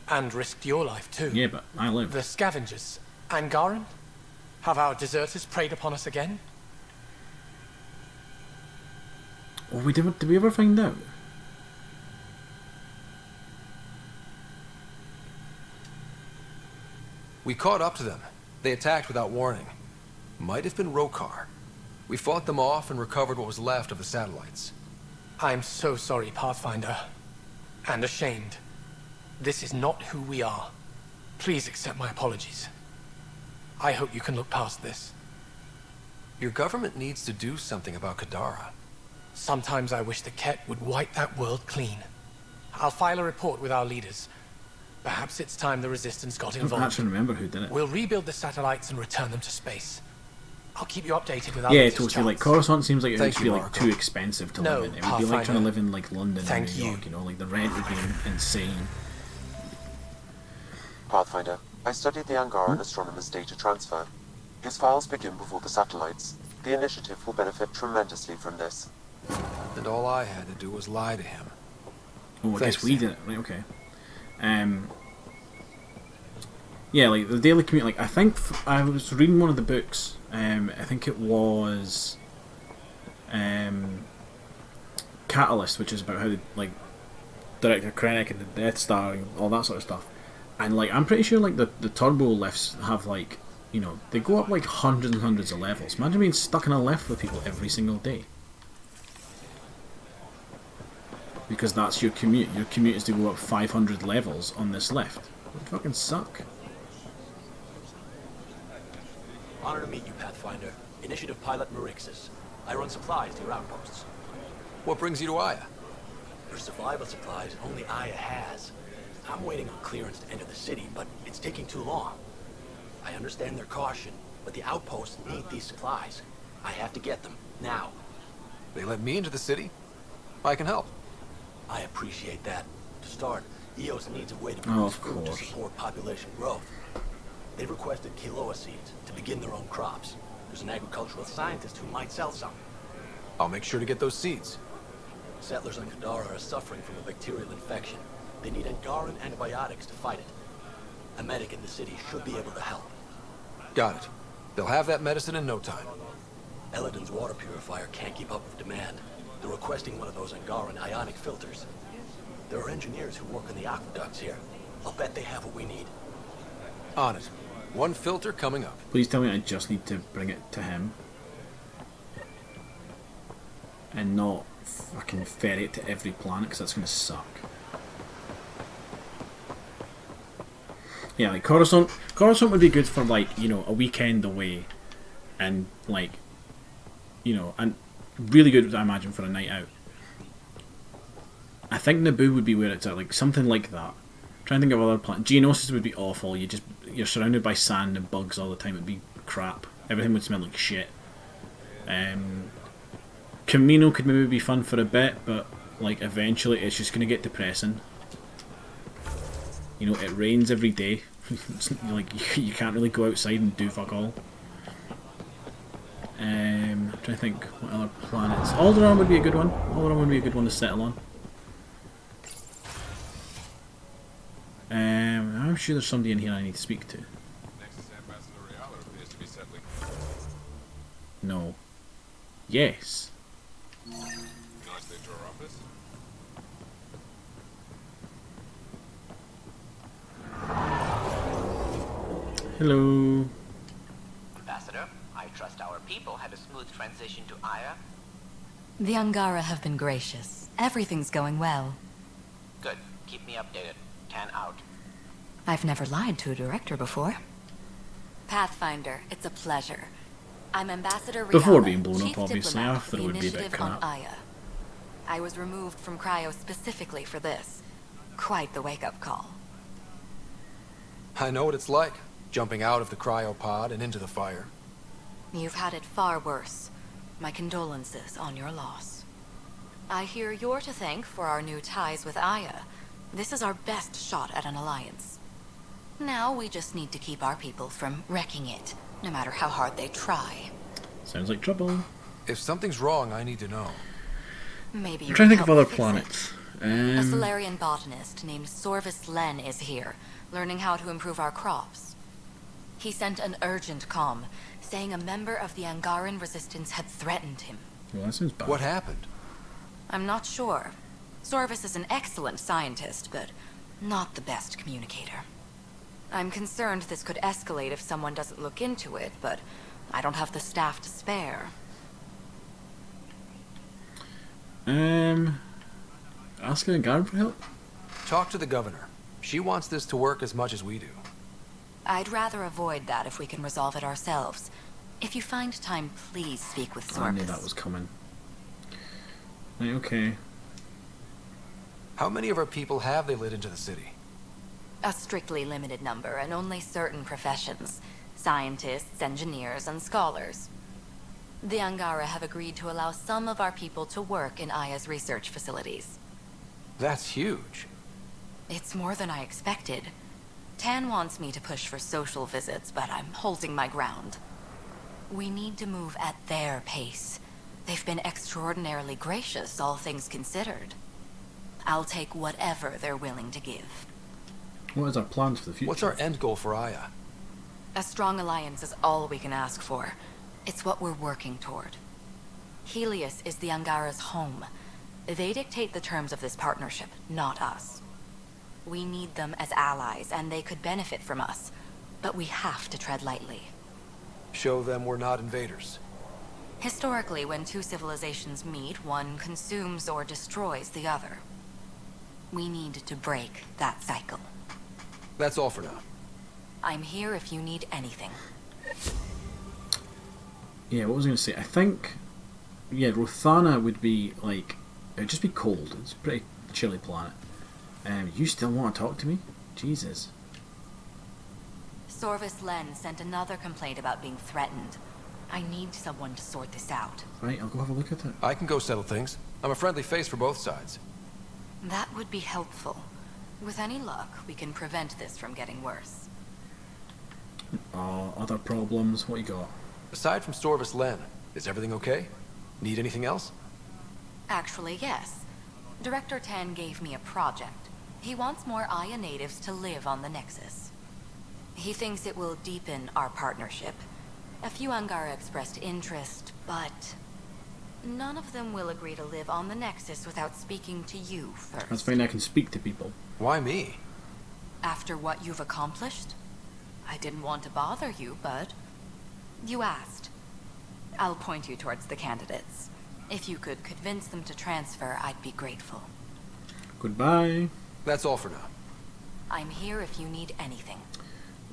And risked your life too. Yeah, but I live. The scavengers. Angaran? Have our deserters preyed upon us again? Oh, did we ever find out? We caught up to them. They attacked without warning. Might have been Rokar. We fought them off and recovered what was left of the satellites. I'm so sorry, Pathfinder. And ashamed. This is not who we are. Please accept my apologies. I hope you can look past this. Your government needs to do something about Kadara. Sometimes I wish the Ket would wipe that world clean. I'll file a report with our leaders. Perhaps it's time the Resistance got I involved. don't actually remember who did it. We'll rebuild the satellites and return them to space. I'll keep you updated with our Yeah, latest totally. Like, charts. Coruscant seems like it would Thank just you, be like Marco. too expensive to No, live in. It would be like trying to Pathfinder. live in like London Thank or New York, you. you know, like the rent would be insane. Pathfinder, I studied the Angaran astronomer's data transfer. His files begin before the satellites. The initiative will benefit tremendously from this. And all I had to do was lie to him. Oh, I Thanks, guess we did it. Right, okay. Yeah, like the Daily Commute, like I think I was reading one of the books, I think it was Catalyst, which is about how like Director Krennic and the Death Star and all that sort of stuff. And like I'm pretty sure like the turbo lifts have like, you know, they go up like hundreds and hundreds of levels. Imagine being stuck in a lift with people every single day. Because that's your commute. Your commute is to go up 500 levels on this lift. It would fucking suck. Honor to meet you, Pathfinder. Initiative Pilot Marixus. I run supplies to your outposts. What brings you to Aya? For survival supplies, only Aya has. I'm waiting on clearance to enter the city, but it's taking too long. I understand their caution, but the outposts need these supplies. I have to get them, now. They let me into the city? I can help. I appreciate that. To start, EOS needs a way to Oh, produce of food to course. support population growth. They've requested Kiloa seeds to begin their own crops. There's an agricultural scientist who might sell some. I'll make sure to get those seeds. Settlers on Kadara are suffering from a bacterial infection. They need Angaran antibiotics to fight it. A medic in the city should be able to help. Got it. They'll have that medicine in no time. Eladin's water purifier can't keep up with demand. They're requesting one of those Angaran ionic filters. There are engineers who work in the aqueducts here. I'll bet they have what we need. On it. One filter coming up. Please tell me I just need to bring it to him. And not fucking ferry it to every planet, because that's going to suck. Yeah, like Coruscant would be good for like, you know, a weekend away. And like, you know, and really good, I imagine, for a night out. I think Naboo would be where it's at, like something like that. Trying to think of other planets. Geonosis would be awful. You're surrounded by sand and bugs all the time. It'd be crap. Everything would smell like shit. Camino could maybe be fun for a bit, but like eventually it's just gonna get depressing. You know, it rains every day. It's like you can't really go outside and do fuck all. I'm trying to think what other planets. Alderaan would be a good one. Alderaan would be a good one to settle on. I'm sure there's somebody in here I need to speak to. No. Yes. Hello. Ambassador, I trust our people had a smooth transition to Aya. The Angara have been gracious. Everything's going well. Good. Keep me updated. 10 out. I've never lied to a director before. Pathfinder, it's a pleasure. I'm Ambassador Before Rihanna, being blown Chief up, obviously. Diplomat After for it the would be a bit initiative on crap. Aya. I was removed from Cryo specifically for this. Quite the wake-up call. I know what it's like, jumping out of the cryopod and into the fire. You've had it far worse. My condolences on your loss. I hear you're to thank for our new ties with Aya. This is our best shot at an alliance. Now we just need to keep our people from wrecking it, no matter how hard they try. Sounds like trouble. If something's wrong, I need to know. Maybe I'm trying to think you of can other help fix planets. it. A Solarian botanist named Sorvis Len is here, learning how to improve our crops. He sent an urgent comm, saying a member of the Angaran resistance had threatened him. Well, that sounds bad. What happened? I'm not sure. Sorvis is an excellent scientist, but not the best communicator. I'm concerned this could escalate if someone doesn't look into it, but I don't have the staff to spare. Ask a guard for help? Talk to the governor. She wants this to work as much as we do. I'd rather avoid that if we can resolve it ourselves. If you find time, please speak with Sorvis. I knew that was coming. Right, okay. How many of our people have they let into the city? A strictly limited number, and only certain professions. Scientists, engineers, and scholars. The Angara have agreed to allow some of our people to work in Aya's research facilities. That's huge. It's more than I expected. Tan wants me to push for social visits, but I'm holding my ground. We need to move at their pace. They've been extraordinarily gracious, all things considered. I'll take whatever they're willing to give. What is our plans for the future? What's our end goal for Aya? A strong alliance is all we can ask for. It's what we're working toward. Helios is the Angara's home. They dictate the terms of this partnership, not us. We need them as allies, and they could benefit from us. But we have to tread lightly. Show them we're not invaders. Historically, when two civilizations meet, one consumes or destroys the other. We need to break that cycle. That's all for now. I'm here if you need anything. Yeah, what was I going to say? I think, yeah, Rothana would be like, it would just be cold. It's a pretty chilly planet. You still want to talk to me? Jesus. Sorvis Len sent another complaint about being threatened. I need someone to sort this out. Right, I'll go have a look at it. I can go settle things. I'm a friendly face for both sides. That would be helpful. With any luck, we can prevent this from getting worse. Other problems? What you got? Aside from Sorvis Len, is everything okay? Need anything else? Actually, yes. Director Tan gave me a project. He wants more Aya natives to live on the Nexus. He thinks it will deepen our partnership. A few Angara expressed interest, but none of them will agree to live on the Nexus without speaking to you first. That's fine, I can speak to people. Why me? After what you've accomplished? I didn't want to bother you, but you asked. I'll point you towards the candidates. If you could convince them to transfer, I'd be grateful. Goodbye. That's all for now. I'm here if you need anything.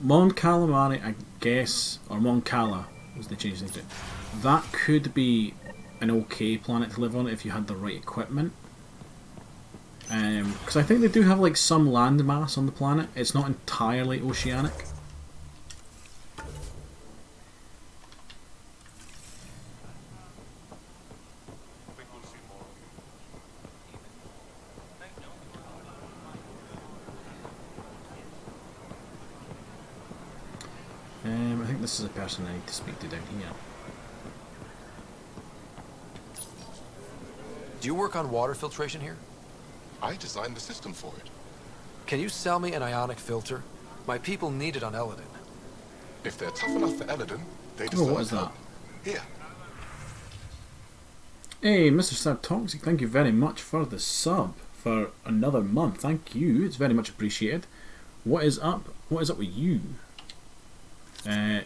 Mon Calamari, I guess, or Mon Cala, was the change to. That could be an okay planet to live on if you had the right equipment. Because I think they do have like some land mass on the planet. It's not entirely oceanic. I think this is a person I need to speak to down here. Do you work on water filtration here? I designed the system for it. Can you sell me an ionic filter? My people need it on Eladin. If they're tough enough for Eladin, they Oh, deserve what is that? help. Here. Hey, Mr. Sub Toxic, thank you very much for the sub for another month. Thank you, it's very much appreciated. What is up? What is up with you?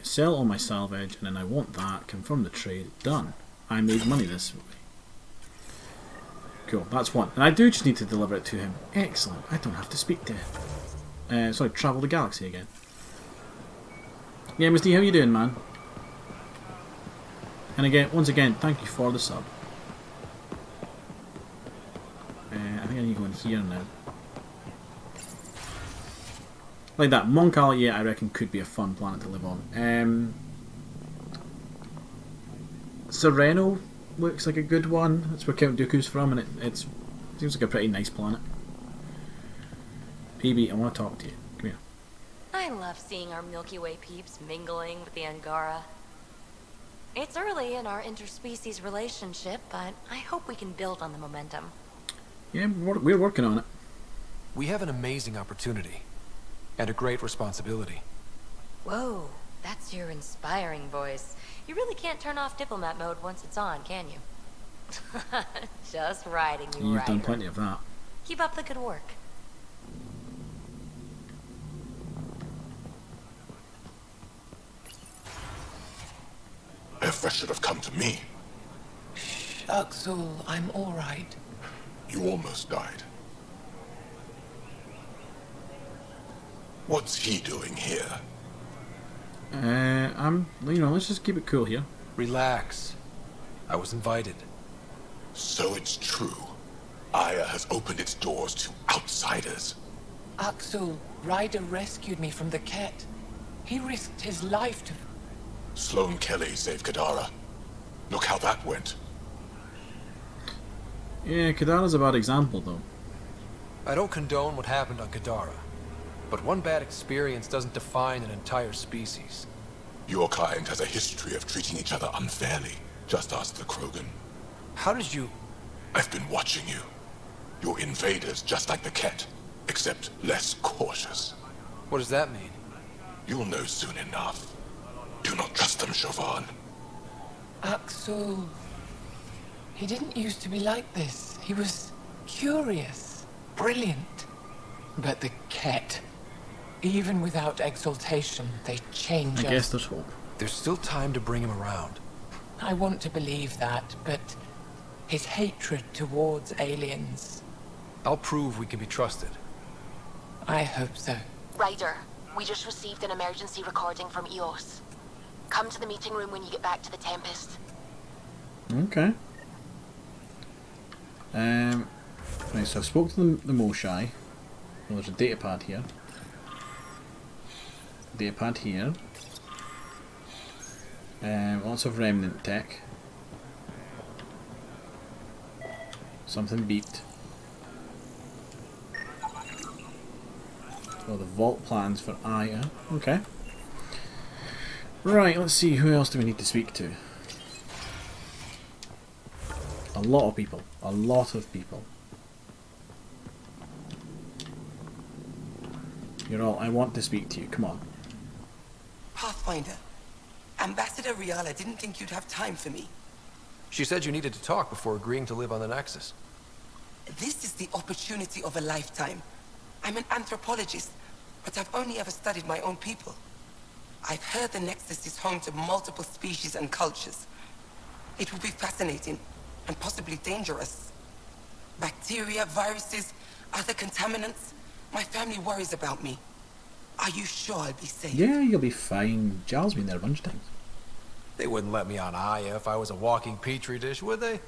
Sell all my salvage, and then I want that. Confirm the trade. Done. I made money this way. Cool, that's one. And I do just need to deliver it to him. Excellent. I don't have to speak to sorry, travel the galaxy again. Yeah, Mr. D, how you doing, man? And again, once again, thank you for the sub. I think I need to go in here now. Like that. Monkal, yeah, I reckon could be a fun planet to live on. Sereno looks like a good one. That's where Count Dooku's from, and it seems like a pretty nice planet. PB, I want to talk to you. Come here. I love seeing our Milky Way peeps mingling with the Angara. It's early in our interspecies relationship, but I hope we can build on the momentum. Yeah, we're working on it. We have an amazing opportunity. And a great responsibility. Whoa, That's your inspiring voice. You really can't turn off diplomat mode once it's on, can you? Just riding you You've right. done plenty of that. Keep up the good work. Efra should have come to me. Axel, I'm all right. You almost died. What's he doing here? Let's just keep it cool here. Relax. I was invited. So it's true. Aya has opened its doors to outsiders. Axel, Ryder rescued me from the Ket. He risked his life to... Sloane Kelly saved Kadara. Look how that went. Yeah, Kadara's a bad example, though. I don't condone what happened on Kadara, but one bad experience doesn't define an entire species. Your kind has a history of treating each other unfairly. Just ask the Krogan. How did you... I've been watching you. You're invaders just like the Ket, except less cautious. What does that mean? You'll know soon enough. Do not trust them, Chauvin. Axel... He didn't used to be like this. He was curious, brilliant. But the Ket, even without exaltation, they change us. I guess there's hope. There's still time to bring him around. I want to believe that, but his hatred towards aliens... I'll prove we can be trusted. I hope so. Ryder, we just received an emergency recording from EOS. Come to the meeting room when you get back to the Tempest. Okay. Right, so I've spoke to the Moshai. Well, there's a data pad here. Data pad here. Lots of remnant tech. Something beeped. Oh, the vault plans for Aya. Okay. Right, let's see, who else do we need to speak to? A lot of people. A lot of people. You're all, I want to speak to you, come on. Pathfinder, Ambassador Riala didn't think you'd have time for me. She said you needed to talk before agreeing to live on the Nexus. This is the opportunity of a lifetime. I'm an anthropologist, but I've only ever studied my own people. I've heard the Nexus is home to multiple species and cultures. It will be fascinating, and possibly dangerous. Bacteria, viruses, other contaminants. My family worries about me. Are you sure I'll be safe? Yeah, you'll be fine. Giles been there a bunch of times. They wouldn't let me on Aya if I was a walking petri dish, would they?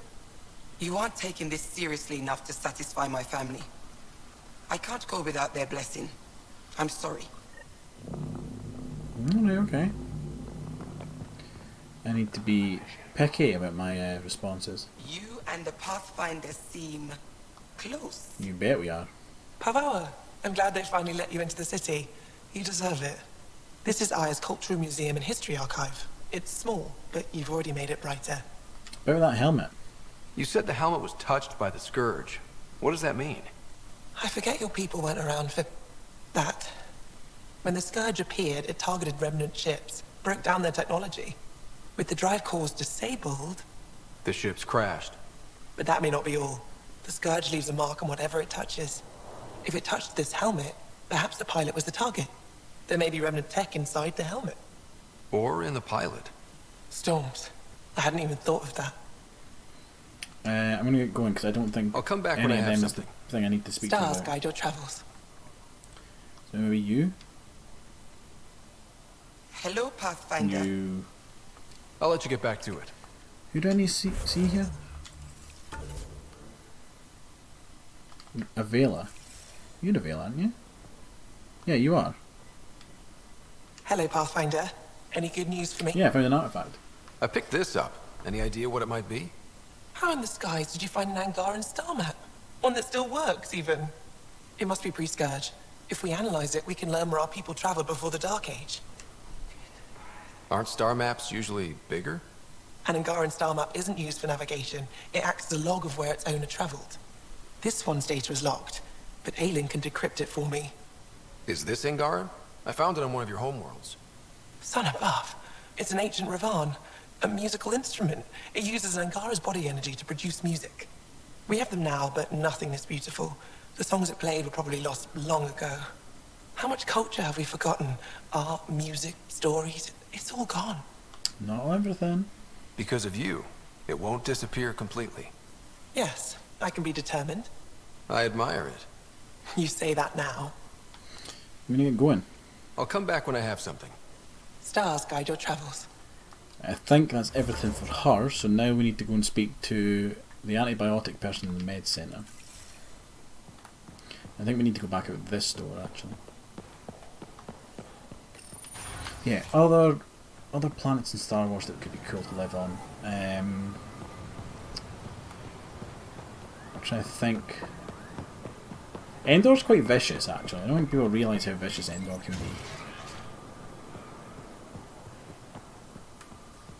You aren't taking this seriously enough to satisfy my family. I can't go without their blessing. I'm sorry. Okay. I need to be picky about my responses. You and the Pathfinder seem close. You bet we are. Pavawa, I'm glad they finally let you into the city. You deserve it. This is Aya's Cultural Museum and History Archive. It's small, but you've already made it brighter. About that helmet. You said the helmet was touched by the Scourge. What does that mean? I forget your people weren't around for that. When the Scourge appeared, it targeted remnant ships, broke down their technology. With the drive cores disabled... The ships crashed. But that may not be all. The Scourge leaves a mark on whatever it touches. If it touched this helmet, perhaps the pilot was the target. There may be remnant tech inside the helmet. Or in the pilot. Storms. I hadn't even thought of that. I'm going to get going because I don't think I'll come back any when I of have them is something. the thing I need to speak to Stars about. guide your travels. So maybe you? Hello, Pathfinder. You... I'll let you get back to it. Who do I need to see here? Avela. You're Avela, aren't you? Yeah, you are. Hello, Pathfinder. Any good news for me? Yeah, I found an artifact. I picked this up. Any idea what it might be? How in the skies did you find an Angaran star map? One that still works, even. It must be pre-Scourge. If we analyze it, we can learn where our people traveled before the Dark Age. Aren't star maps usually bigger? An Angaran star map isn't used for navigation. It acts as a log of where its owner traveled. This one's data is locked, but Aelin can decrypt it for me. Is this Angaran? I found it on one of your homeworlds. Son above. It's an ancient Ravan, a musical instrument. It uses Angara's body energy to produce music. We have them now, but nothing is beautiful. The songs it played were probably lost long ago. How much culture have we forgotten? Art, music, stories, it's all gone. Not everything. Because of you, it won't disappear completely. Yes, I can be determined. I admire it. You say that now. I'm gonna get going. I'll come back when I have something. Stars guide your travels. I think that's everything for her, so now we need to go and speak to the antibiotic person in the med centre. I think we need to go back out this door, actually. Yeah, other planets in Star Wars that could be cool to live on. I'm trying to think. Endor's quite vicious, actually. I don't think people realise how vicious Endor can be.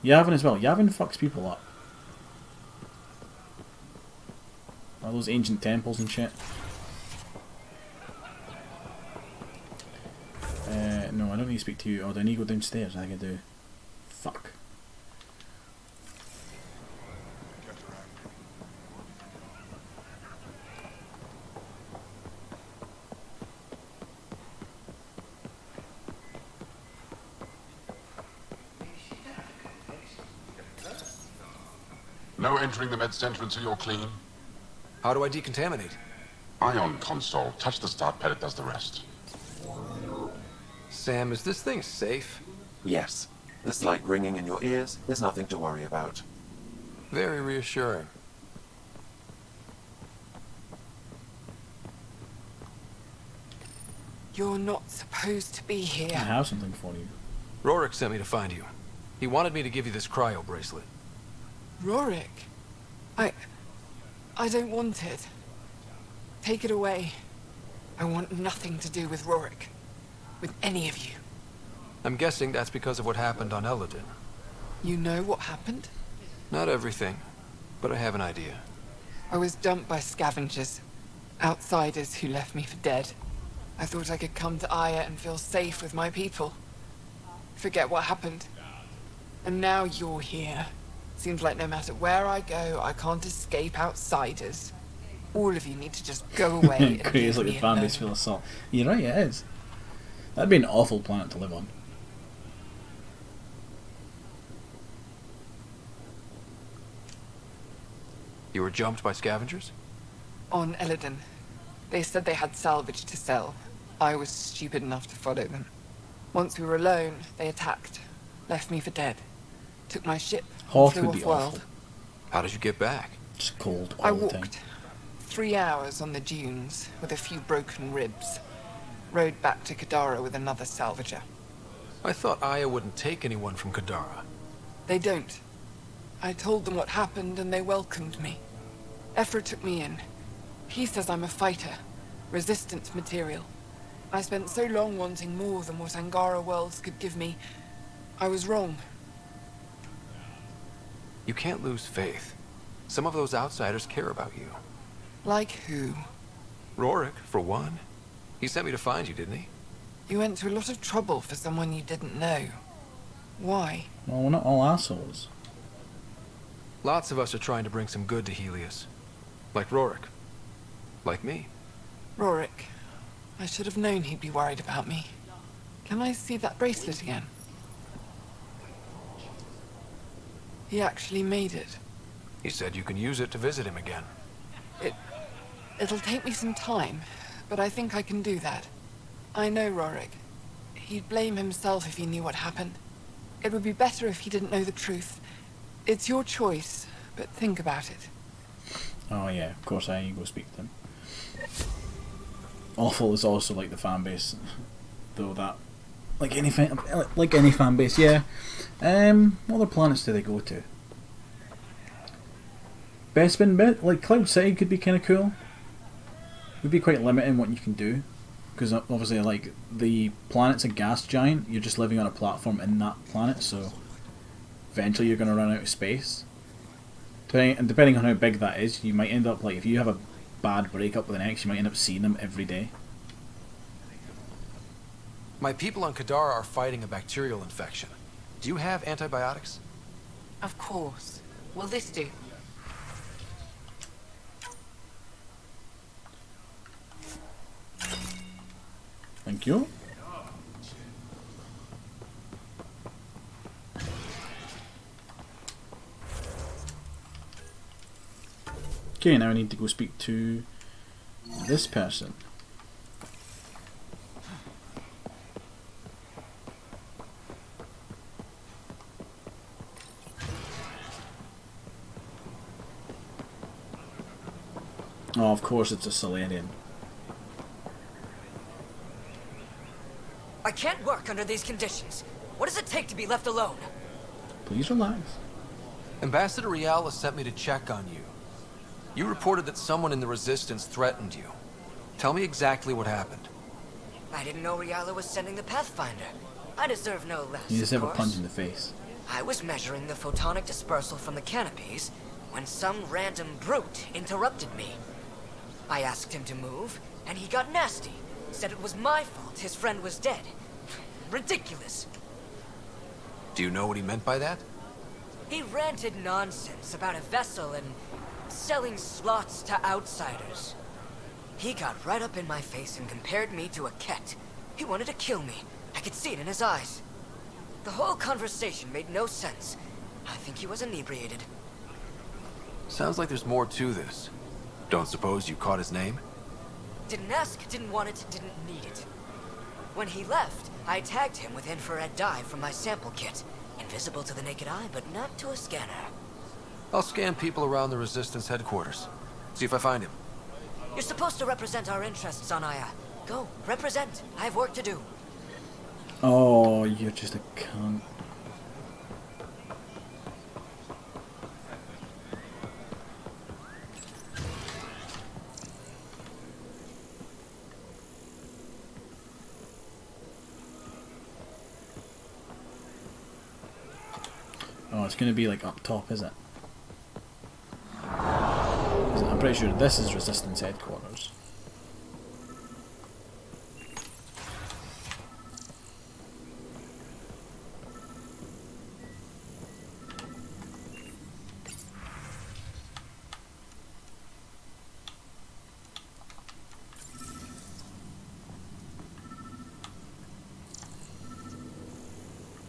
Yavin as well. Yavin fucks people up. All those ancient temples and shit. No, I don't need to speak to you. Oh, do I need to go downstairs? I think I do. Fuck. No entering the med center until you're clean. How do I decontaminate? Ion console. Touch the start pad, it does the rest. Sam, is this thing safe? Yes. The slight ringing in your ears is nothing to worry about. Very reassuring. You're not supposed to be here. I have something for you. Rorik sent me to find you. He wanted me to give you this cryo bracelet. Rorik? I don't want it. Take it away. I want nothing to do with Rorik. With any of you. I'm guessing that's because of what happened on Eladin. You know what happened? Not everything, but I have an idea. I was dumped by scavengers. Outsiders who left me for dead. I thought I could come to Aya and feel safe with my people. Forget what happened. And now you're here. Seems like no matter where I go, I can't escape outsiders. All of you need to just go away and Crazy, leave like the me fan alone. base full of salt. You're right, it is. That'd be an awful planet to live on. You were jumped by scavengers? On Eladin. They said they had salvage to sell. I was stupid enough to follow them. Once we were alone, they attacked. Left me for dead. Took my ship and Hoth flew would be off-world. awful. How did you get back? Just cold I all the time. walked 3 hours on the dunes with a few broken ribs. Rode back to Kadara with another salvager. I thought Aya wouldn't take anyone from Kadara. They don't. I told them what happened and they welcomed me. Ephra took me in. He says I'm a fighter. Resistant material. I spent so long wanting more than what Angara worlds could give me. I was wrong. You can't lose faith. Some of those outsiders care about you. Like who? Rorik, for one. He sent me to find you, didn't he? You went to a lot of trouble for someone you didn't know. Why? Well, we're not all assholes. Lots of us are trying to bring some good to Helios. Like Rorik. Like me. Rorik. I should have known he'd be worried about me. Can I see that bracelet again? He actually made it. He said you can use it to visit him again. It'll take me some time, but I think I can do that. I know Rorik. He'd blame himself if he knew what happened. It would be better if he didn't know the truth. It's your choice, but think about it. Oh yeah, of course I need to go speak to them. Awful is also like the fan base, though that, like any fan base, yeah. What other planets do they go to? Bespin bit, like Cloud City could be kind of cool. Would be quite limiting what you can do, because obviously like the planet's a gas giant. You're just living on a platform in that planet, so eventually you're going to run out of space. Depending on how big that is, you might end up like, if you have a bad breakup with an ex, you might end up seeing them every day. My people on Kadara are fighting a bacterial infection. Do you have antibiotics? Of course. Will this do? Thank you. Okay, now I need to go speak to this person. Oh, of course it's a Solarian. I can't work under these conditions. What does it take to be left alone? Please relax. Ambassador Riala sent me to check on you. You reported that someone in the Resistance threatened you. Tell me exactly what happened. I didn't know Riala was sending the Pathfinder. I deserve no less, You just have a of punch course. in the face. I was measuring the photonic dispersal from the canopies when some random brute interrupted me. I asked him to move, and he got nasty. Said it was my fault his friend was dead. Ridiculous. Do you know what he meant by that? He ranted nonsense about a vessel and selling slots to outsiders. He got right up in my face and compared me to a ket. He wanted to kill me. I could see it in his eyes. The whole conversation made no sense. I think he was inebriated. Sounds like there's more to this. Don't suppose you caught his name? Didn't ask, didn't want it, didn't need it. When he left, I tagged him with infrared dye from my sample kit. Invisible to the naked eye, but not to a scanner. I'll scan people around the Resistance headquarters. See if I find him. You're supposed to represent our interests on Aya. Go, represent. I have work to do. Oh, you're just a cunt. Oh, it's going to be like up top, is it? I'm pretty sure this is Resistance headquarters.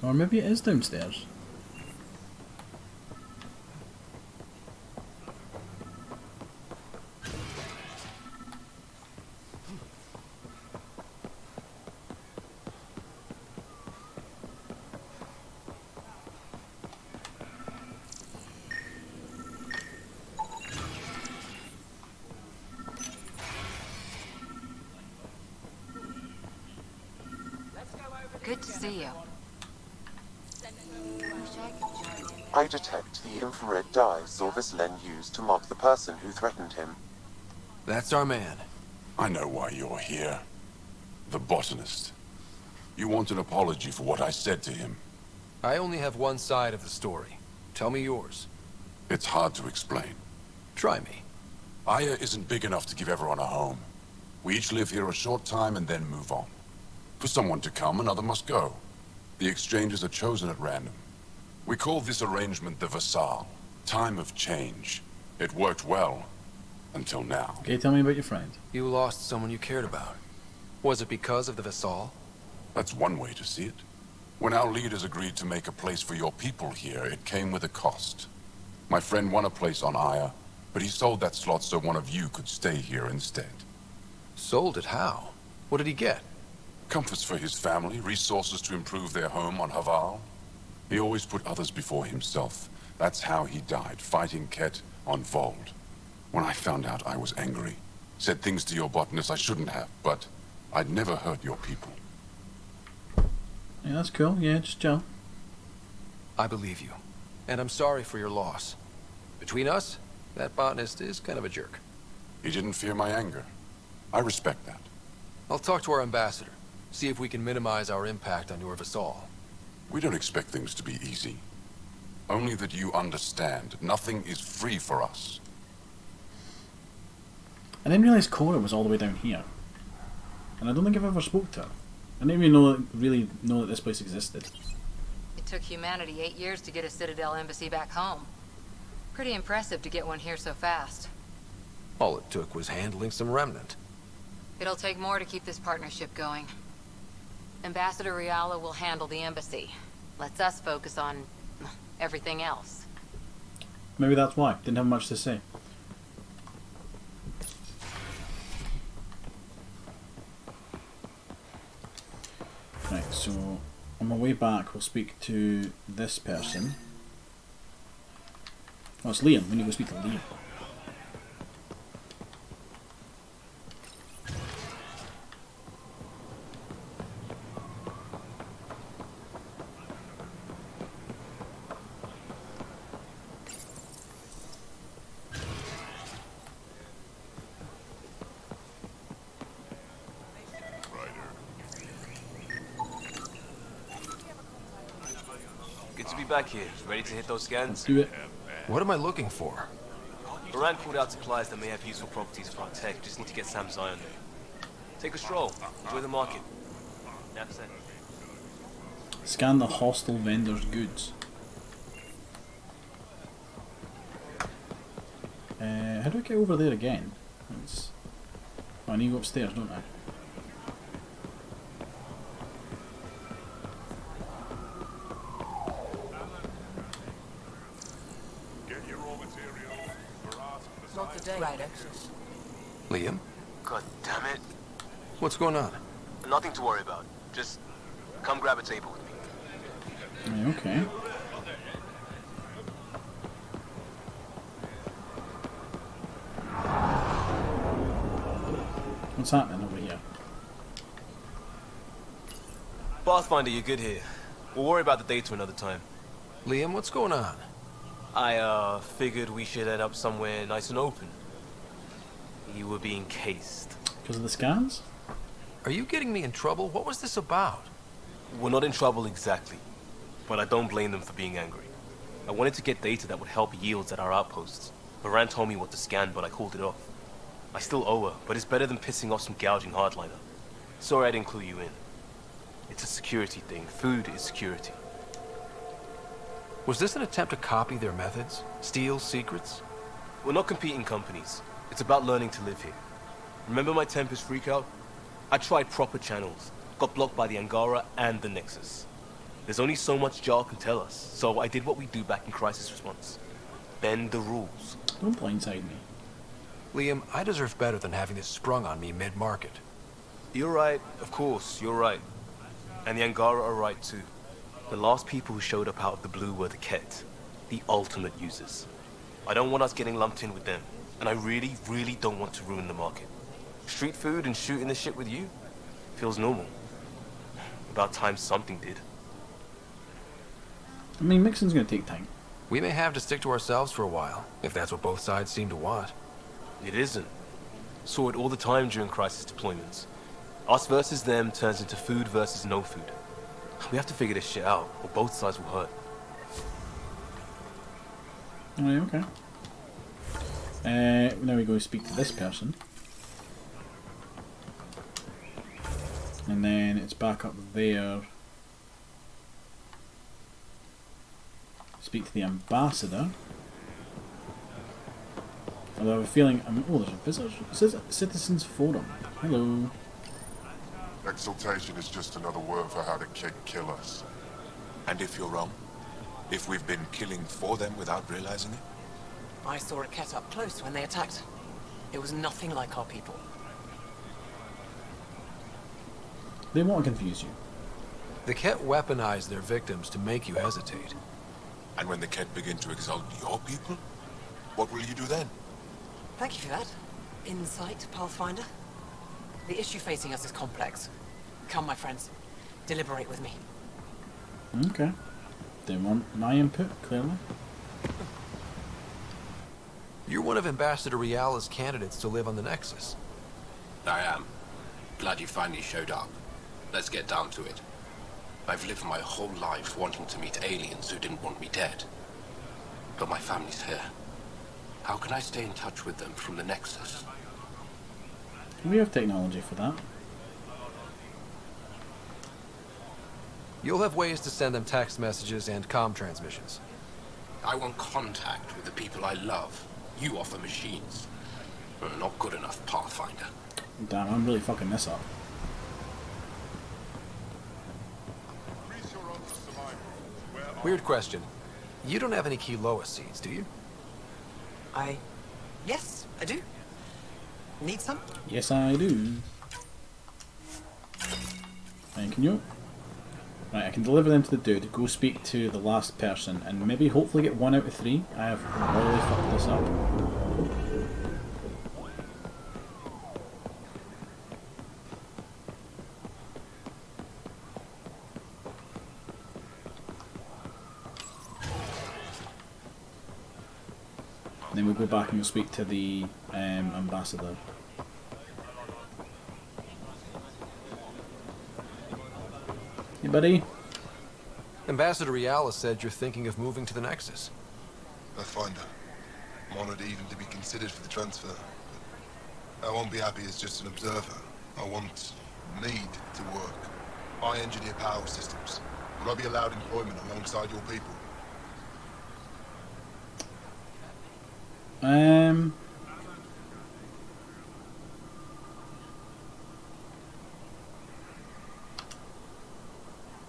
Or maybe it is downstairs. Good to see you. I detect the infrared dye Zorvislen used to mark the person who threatened him. That's our man. I know why you're here. The botanist. You want an apology for what I said to him. I only have one side of the story. Tell me yours. It's hard to explain. Try me. Aya isn't big enough to give everyone a home. We each live here a short time and then move on. For someone to come, another must go. The exchanges are chosen at random. We call this arrangement the Vassal. Time of change. It worked well. Until now. Okay, tell me about your friend. You lost someone you cared about. Was it because of the Vassal? That's one way to see it. When our leaders agreed to make a place for your people here, it came with a cost. My friend won a place on Aya, but he sold that slot so one of you could stay here instead. Sold it how? What did he get? Comforts for his family, resources to improve their home on Haval. He always put others before himself. That's how he died, fighting Ket on Vold. When I found out, I was angry. Said things to your botanist I shouldn't have, but I'd never hurt your people. Yeah, that's cool. Yeah, just chill. I believe you. And I'm sorry for your loss. Between us, that botanist is kind of a jerk. He didn't fear my anger. I respect that. I'll talk to our ambassador. See if we can minimize our impact on your Vassal. We don't expect things to be easy. Only that you understand, nothing is free for us. I didn't realise Cora was all the way down here. And I don't think I've ever spoke to her. I didn't even really know that this place existed. It took humanity 8 years to get a Citadel embassy back home. Pretty impressive to get one here so fast. All it took was handling some remnant. It'll take more to keep this partnership going. Ambassador Riala will handle the embassy. Lets us focus on everything else. Maybe that's why. Didn't have much to say. Right, so on my way back we'll speak to this person. Oh, it's Liam. We need to go speak to Liam. Good to be back here. Ready to hit those scans? Do it. What am I looking for? Baran called out supplies that may have useful properties for our tech. Just need to get Sam's eye on them. Take a stroll. Enjoy the market. That's it. Scan the hostile vendor's goods. How do I get over there again? Oh, I need to go upstairs, don't I? Not today. Right. Liam? God damn it. What's going on? Nothing to worry about. Just come grab a table with me. Okay. What's happening over here? Pathfinder, you're good here. We'll worry about the data another time. Liam, what's going on? I figured we should end up somewhere nice and open. You were being cased. Because of the scans? Are you getting me in trouble? What was this about? We're not in trouble exactly, but I don't blame them for being angry. I wanted to get data that would help yields at our outposts. Baran told me what to scan, but I called it off. I still owe her, but it's better than pissing off some gouging hardliner. Sorry I didn't clue you in. It's a security thing. Food is security. Was this an attempt to copy their methods? Steal secrets? We're not competing companies. It's about learning to live here. Remember my Tempest freakout? I tried proper channels. Got blocked by the Angara and the Nexus. There's only so much Jar can tell us, so I did what we do back in crisis response. Bend the rules. Don't blindside me. Liam, I deserve better than having this sprung on me mid-market. You're right, of course, you're right. And the Angara are right too. The last people who showed up out of the blue were the Ket, the ultimate users. I don't want us getting lumped in with them, and I really, really don't want to ruin the market. Street food and shooting the shit with you feels normal. About time something did. I mean, mixing's gonna take time. We may have to stick to ourselves for a while, if that's what both sides seem to want. It isn't. Saw it all the time during crisis deployments. Us versus them turns into food versus no food. We have to figure this shit out, or both sides will hurt. Alright, okay. Now we go speak to this person. And then it's back up there. Speak to the ambassador. Although I have a feeling, oh, there's a visitor, citizens forum. Hello. Exaltation is just another word for how the kid kill us. And if you're wrong? If we've been killing for them without realizing it? I saw a Ket up close when they attacked. It was nothing like our people. They want to confuse you. The Ket weaponize their victims to make you hesitate. And when the Ket begin to exalt your people, what will you do then? Thank you for that. Insight, Pathfinder. The issue facing us is complex. Come, my friends. Deliberate with me. Okay. They want my input, clearly. You're one of Ambassador Riala's candidates to live on the Nexus. I am. Glad you finally showed up. Let's get down to it. I've lived my whole life wanting to meet aliens who didn't want me dead. But my family's here. How can I stay in touch with them from the Nexus? We have technology for that. You'll have ways to send them text messages and comm transmissions. I want contact with the people I love. You offer machines. Not good enough, Pathfinder. Damn, I'm really fucking this up. Weird question. You don't have any Kiloa seeds, do you? Yes, I do. Need some? Yes, I do. Thank you. Right, I can deliver them to the dude, go speak to the last person, and maybe hopefully get 1 out of 3. I have really fucked this up. Then we'll go back and we'll speak to the ambassador. Hey buddy. Ambassador Riala said you're thinking of moving to the Nexus. Pathfinder. I'm honored even to be considered for the transfer. But I won't be happy as just an observer. I need to work. I engineer power systems. Will I be allowed employment alongside your people?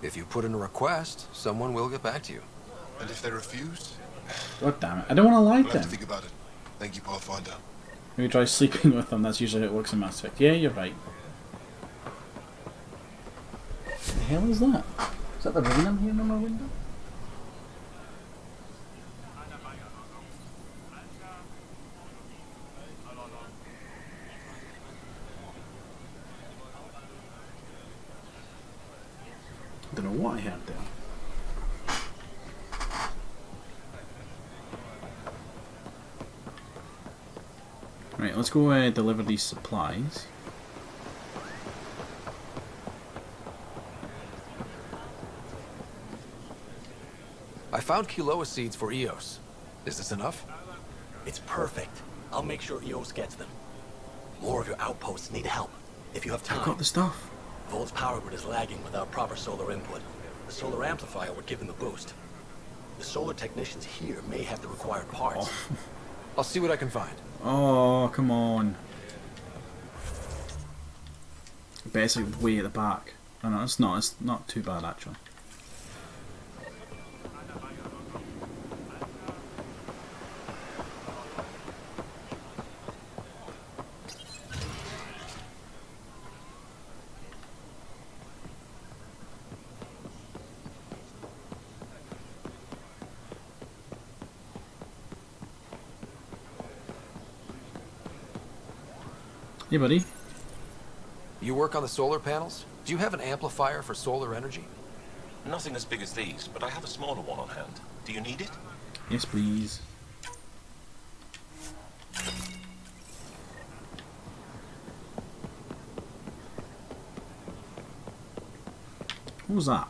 If you put in a request, someone will get back to you. And if they refuse? God damn it, I don't want to lie I'll to have to him. think about it. Thank you, Pathfinder. Maybe try sleeping with them, that's usually how it works in Mass Effect. Yeah, you're right. What the hell is that? Is that the rain I'm hearing on my window? I don't know what I heard there. Right, let's go deliver these supplies. I found Kiloa seeds for Eos. Is this enough? It's perfect. I'll make sure EOS gets them. More of your outposts need help. If you have time. I've got the stuff. Volt's power grid is lagging without proper solar input. The solar amplifier would give them the boost. The solar technicians here may have the required parts. Oh. I'll see what I can find. Oh, come on. I bet it's like way at the back. Oh no, it's not. It's not too bad actually. Hey buddy. You work on the solar panels? Do you have an amplifier for solar energy? Nothing as big as these, but I have a smaller one on hand. Do you need it? Yes, please. What was that?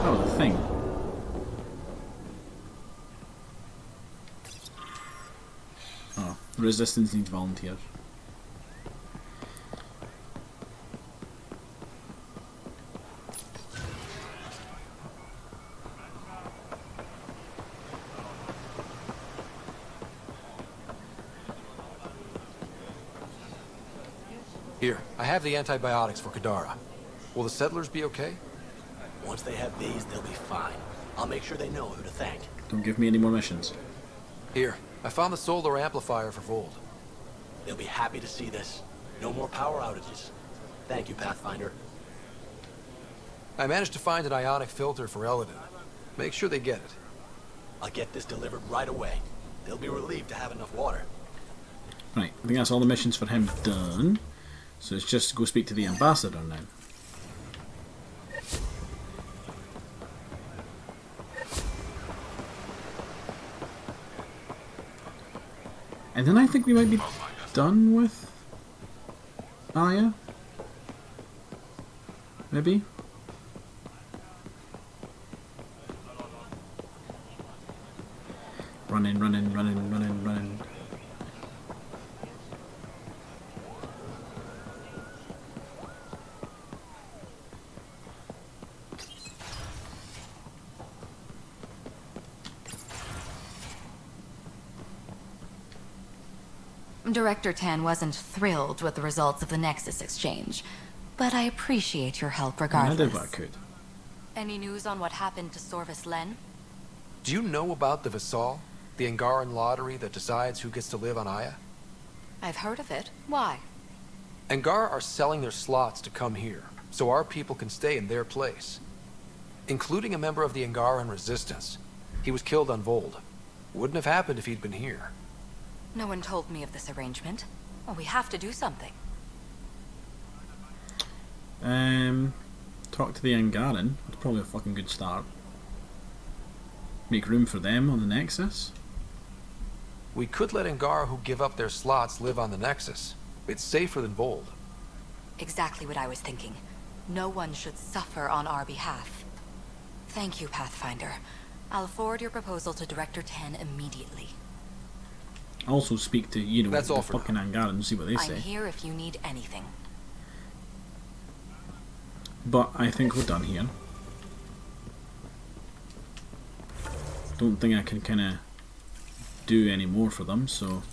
Oh, the thing. Oh, resistance needs volunteers. Here, I have the antibiotics for Kadara. Will the settlers be okay? Once they have these, they'll be fine. I'll make sure they know who to thank. Don't give me any more missions. Here, I found the solar amplifier for Vold. They'll be happy to see this. No more power outages. Thank you, Pathfinder. I managed to find an ionic filter for Eladin. Make sure they get it. I'll get this delivered right away. They'll be relieved to have enough water. Right, I think that's all the missions for him done. So it's just go speak to the ambassador now. And then I think we might be done with Aya. Maybe? Running, running, running, running, running. Director Tan wasn't thrilled with the results of the Nexus exchange, but I appreciate your help regardless. I did what I could. Any news on what happened to Sorvis Len? Do you know about the Visal? The Angaran lottery that decides who gets to live on Aya? I've heard of it. Why? Angara are selling their slots to come here, so our people can stay in their place. Including a member of the Angaran resistance. He was killed on Vold. Wouldn't have happened if he'd been here. No one told me of this arrangement. Well, we have to do something. Talk to the Angaran. That's probably a fucking good start. Make room for them on the Nexus. We could let Angara who give up their slots live on the Nexus. It's safer than Vold. Exactly what I was thinking. No one should suffer on our behalf. Thank you, Pathfinder. I'll forward your proposal to Director Tan immediately. Also speak to, you know, That's all the for fucking Angaran and see what they say. I'm here if you need anything. But I think we're done here. Don't think I can kind of do any more for them, so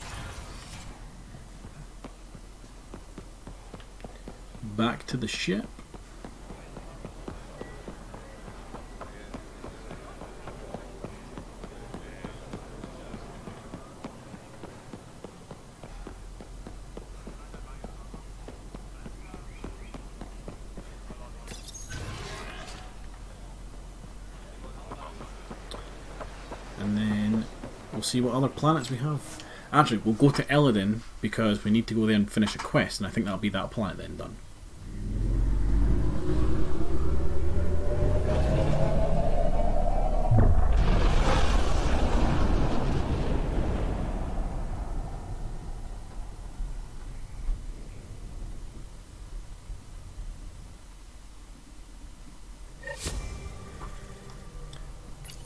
back to the ship. And then we'll see what other planets we have. Actually, we'll go to Eladin because we need to go there and finish a quest, and I think that'll be that planet then done.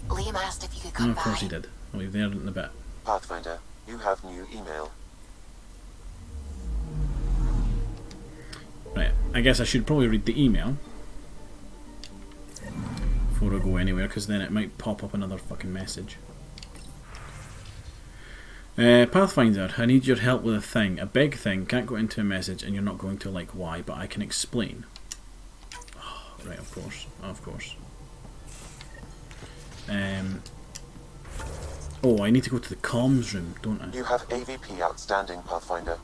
Liam asked if you could come Of course by. he did. I'll be there in a bit. Pathfinder, you have new email. Right, I guess I should probably read the email before I go anywhere, because then it might pop up another fucking message. Pathfinder, I need your help with a thing. A big thing, can't go into a message and you're not going to like why, but I can explain. Oh, right, of course, of course. Oh, I need to go to the comms room, don't I? You have AVP outstanding, Pathfinder.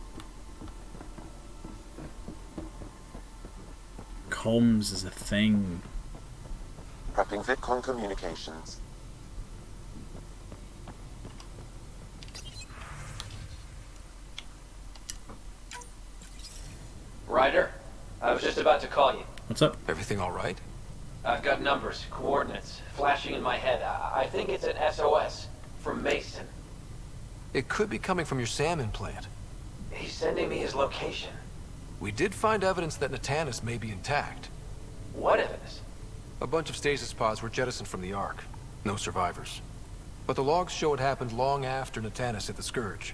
Comms is a thing. Prepping VidCon communications. Ryder, I was just about to call you. What's up? Everything all right? I've got numbers, coordinates, flashing in my head. I think it's an SOS from Mason. It could be coming from your salmon plant. He's sending me his location. We did find evidence that Natanis may be intact. What evidence? A bunch of stasis pods were jettisoned from the Ark. No survivors. But the logs show it happened long after Natanis hit the Scourge.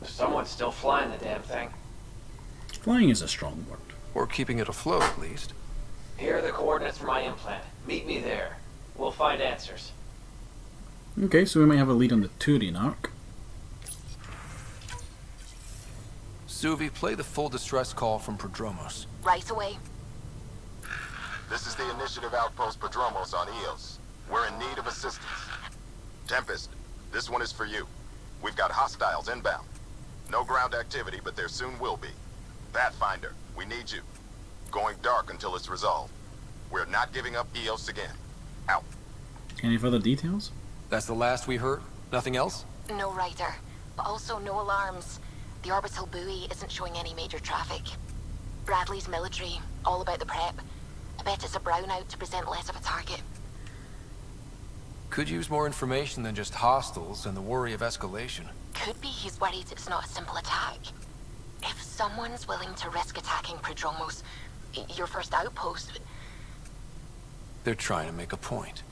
Someone's still flying the damn thing. Flying is a strong word. Or keeping it afloat, at least. Here are the coordinates for my implant. Meet me there. We'll find answers. Okay, so we might have a lead on the Turian arc. Suvi, play the full distress call from Prodromos. Right away. This is the Initiative Outpost Prodromos on Eos. We're in need of assistance. Tempest, this one is for you. We've got hostiles inbound. No ground activity, but there soon will be. Pathfinder, we need you. Going dark until it's resolved. We're not giving up Eos again. Out. Any further details? That's the last we heard? Nothing else? No Ryder, but also no alarms. The orbital buoy isn't showing any major traffic. Bradley's military, all about the prep. I bet it's a brownout to present less of a target. Could use more information than just hostiles and the worry of escalation. Could be he's worried it's not a simple attack. If someone's willing to risk attacking Prodromos, your first outpost... They're trying to make a point.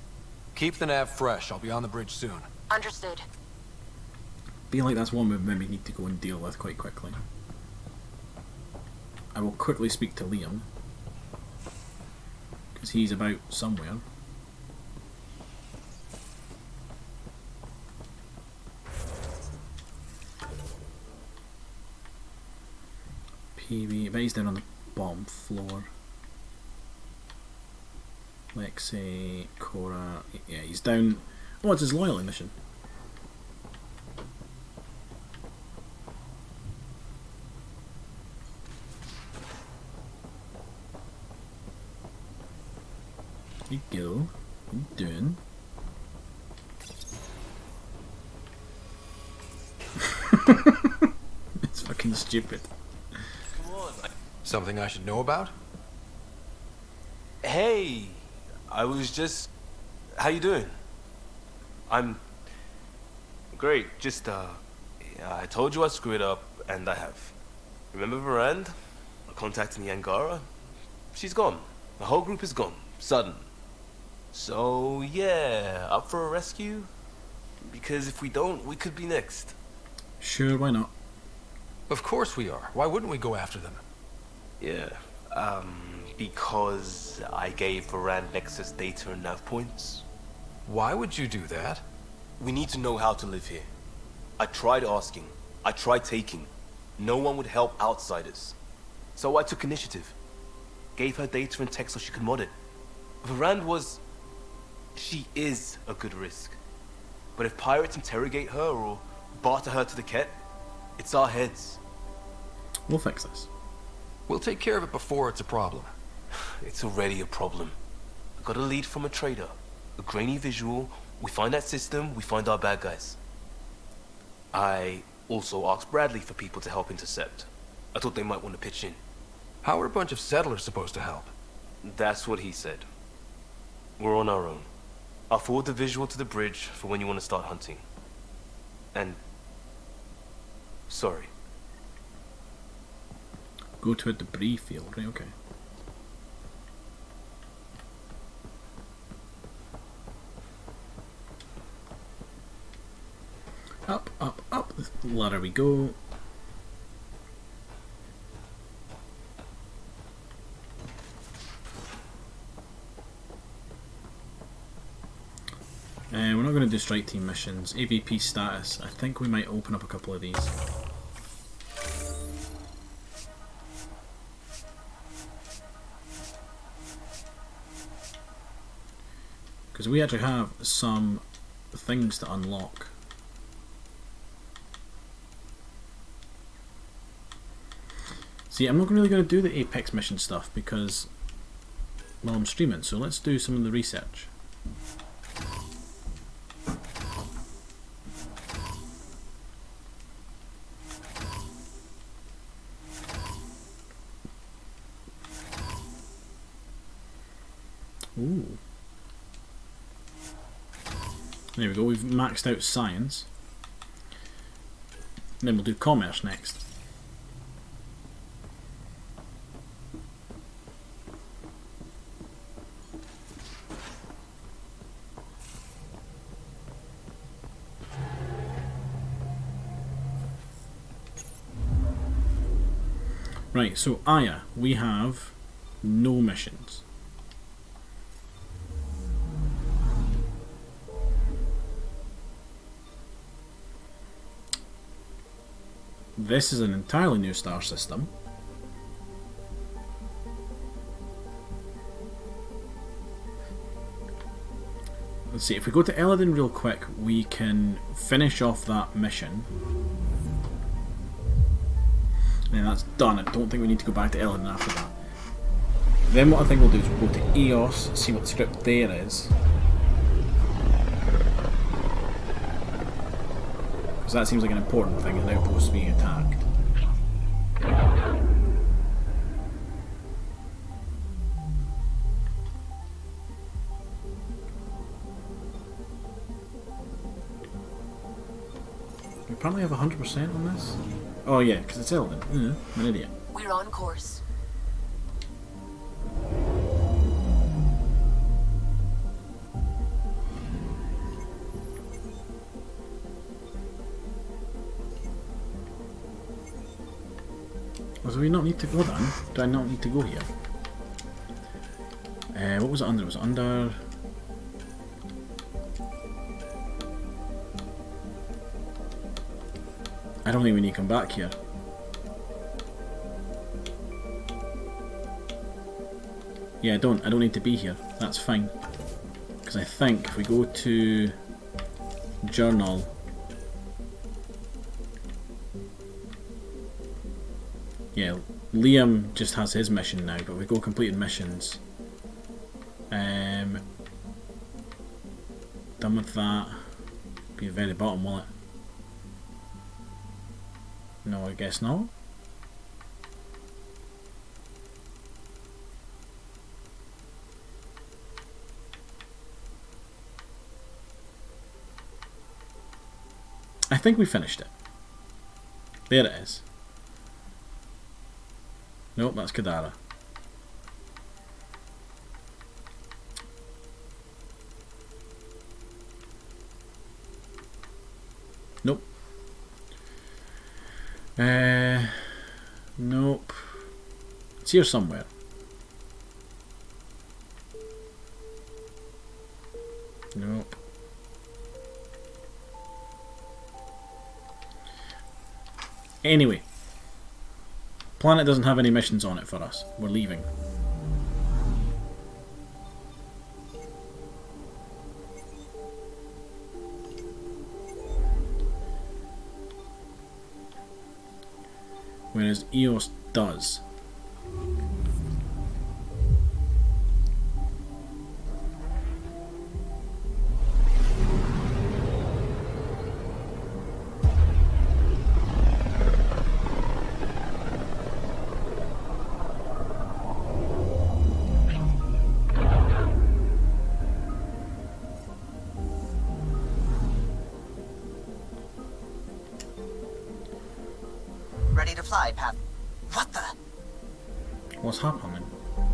Keep the nav fresh. I'll be on the bridge soon. Understood. Feel like that's one we maybe need to go and deal with quite quickly. I will quickly speak to Liam, because he's about somewhere. PB, but he's down on the bottom floor. Lexi, Cora, yeah, he's down. Oh, it's his loyalty mission. There you go. What are you doing? It's fucking stupid. Come on. Something I should know about? Hey, I was just... How you doing? I'm... Great, just, yeah, I told you I'd screw it up, and I have. Remember Varand? I contacted the Angara? She's gone. The whole group is gone. Sudden. So, yeah, up for a rescue? Because if we don't, we could be next. Sure, why not? Of course we are. Why wouldn't we go after them? Yeah, because I gave Varand Nexus data and nav points. Why would you do that? We need to know how to live here. I tried asking. I tried taking. No one would help outsiders. So I took initiative. Gave her data and tech so she could mod it. Varand was... She is a good risk. But if pirates interrogate her or barter her to the Ket, it's our heads. We'll fix this. We'll take care of it before it's a problem. It's already a problem. I got a lead from a trader. A grainy visual. We find that system, we find our bad guys. I also asked Bradley for people to help intercept. I thought they might want to pitch in. How are a bunch of settlers supposed to help? That's what he said. We're on our own. I'll forward the visual to the bridge for when you want to start hunting. And... sorry. Go to a debris field, right? Okay. Up, up, up the ladder we go. We're not going to do strike team missions. AVP status. I think we might open up a couple of these. Because we actually have some things to unlock. See, I'm not really going to do the Apex mission stuff because, well, I'm streaming, so let's do some of the research. Ooh. There we go, we've maxed out science. And then we'll do commerce next. Right, so Aya, we have no missions. This is an entirely new star system. Let's see, if we go to Eladin real quick, we can finish off that mission. And that's done. I don't think we need to go back to Eladin after that. Then what I think we'll do is we'll go to EOS, see what the script there is. Because that seems like an important thing, an outpost being attacked. We probably have 100% on this. Oh yeah, because it's Eldon. I'm an idiot. We're on course. Do we not need to go then? Do I not need to go here? What was it under? Was it under... I don't think we need to come back here. Yeah, I don't need to be here. That's fine. Because I think if we go to journal, yeah, Liam just has his mission now, but we go completed missions. Done with that. Be the very bottom, will it? No, I guess not. I think we finished it. There it is. Nope, that's Kadara. Nope. Nope. It's here somewhere. Nope. Anyway. Planet doesn't have any missions on it for us. We're leaving. Whereas EOS does. Ready to fly, Pat. What the? What's happening?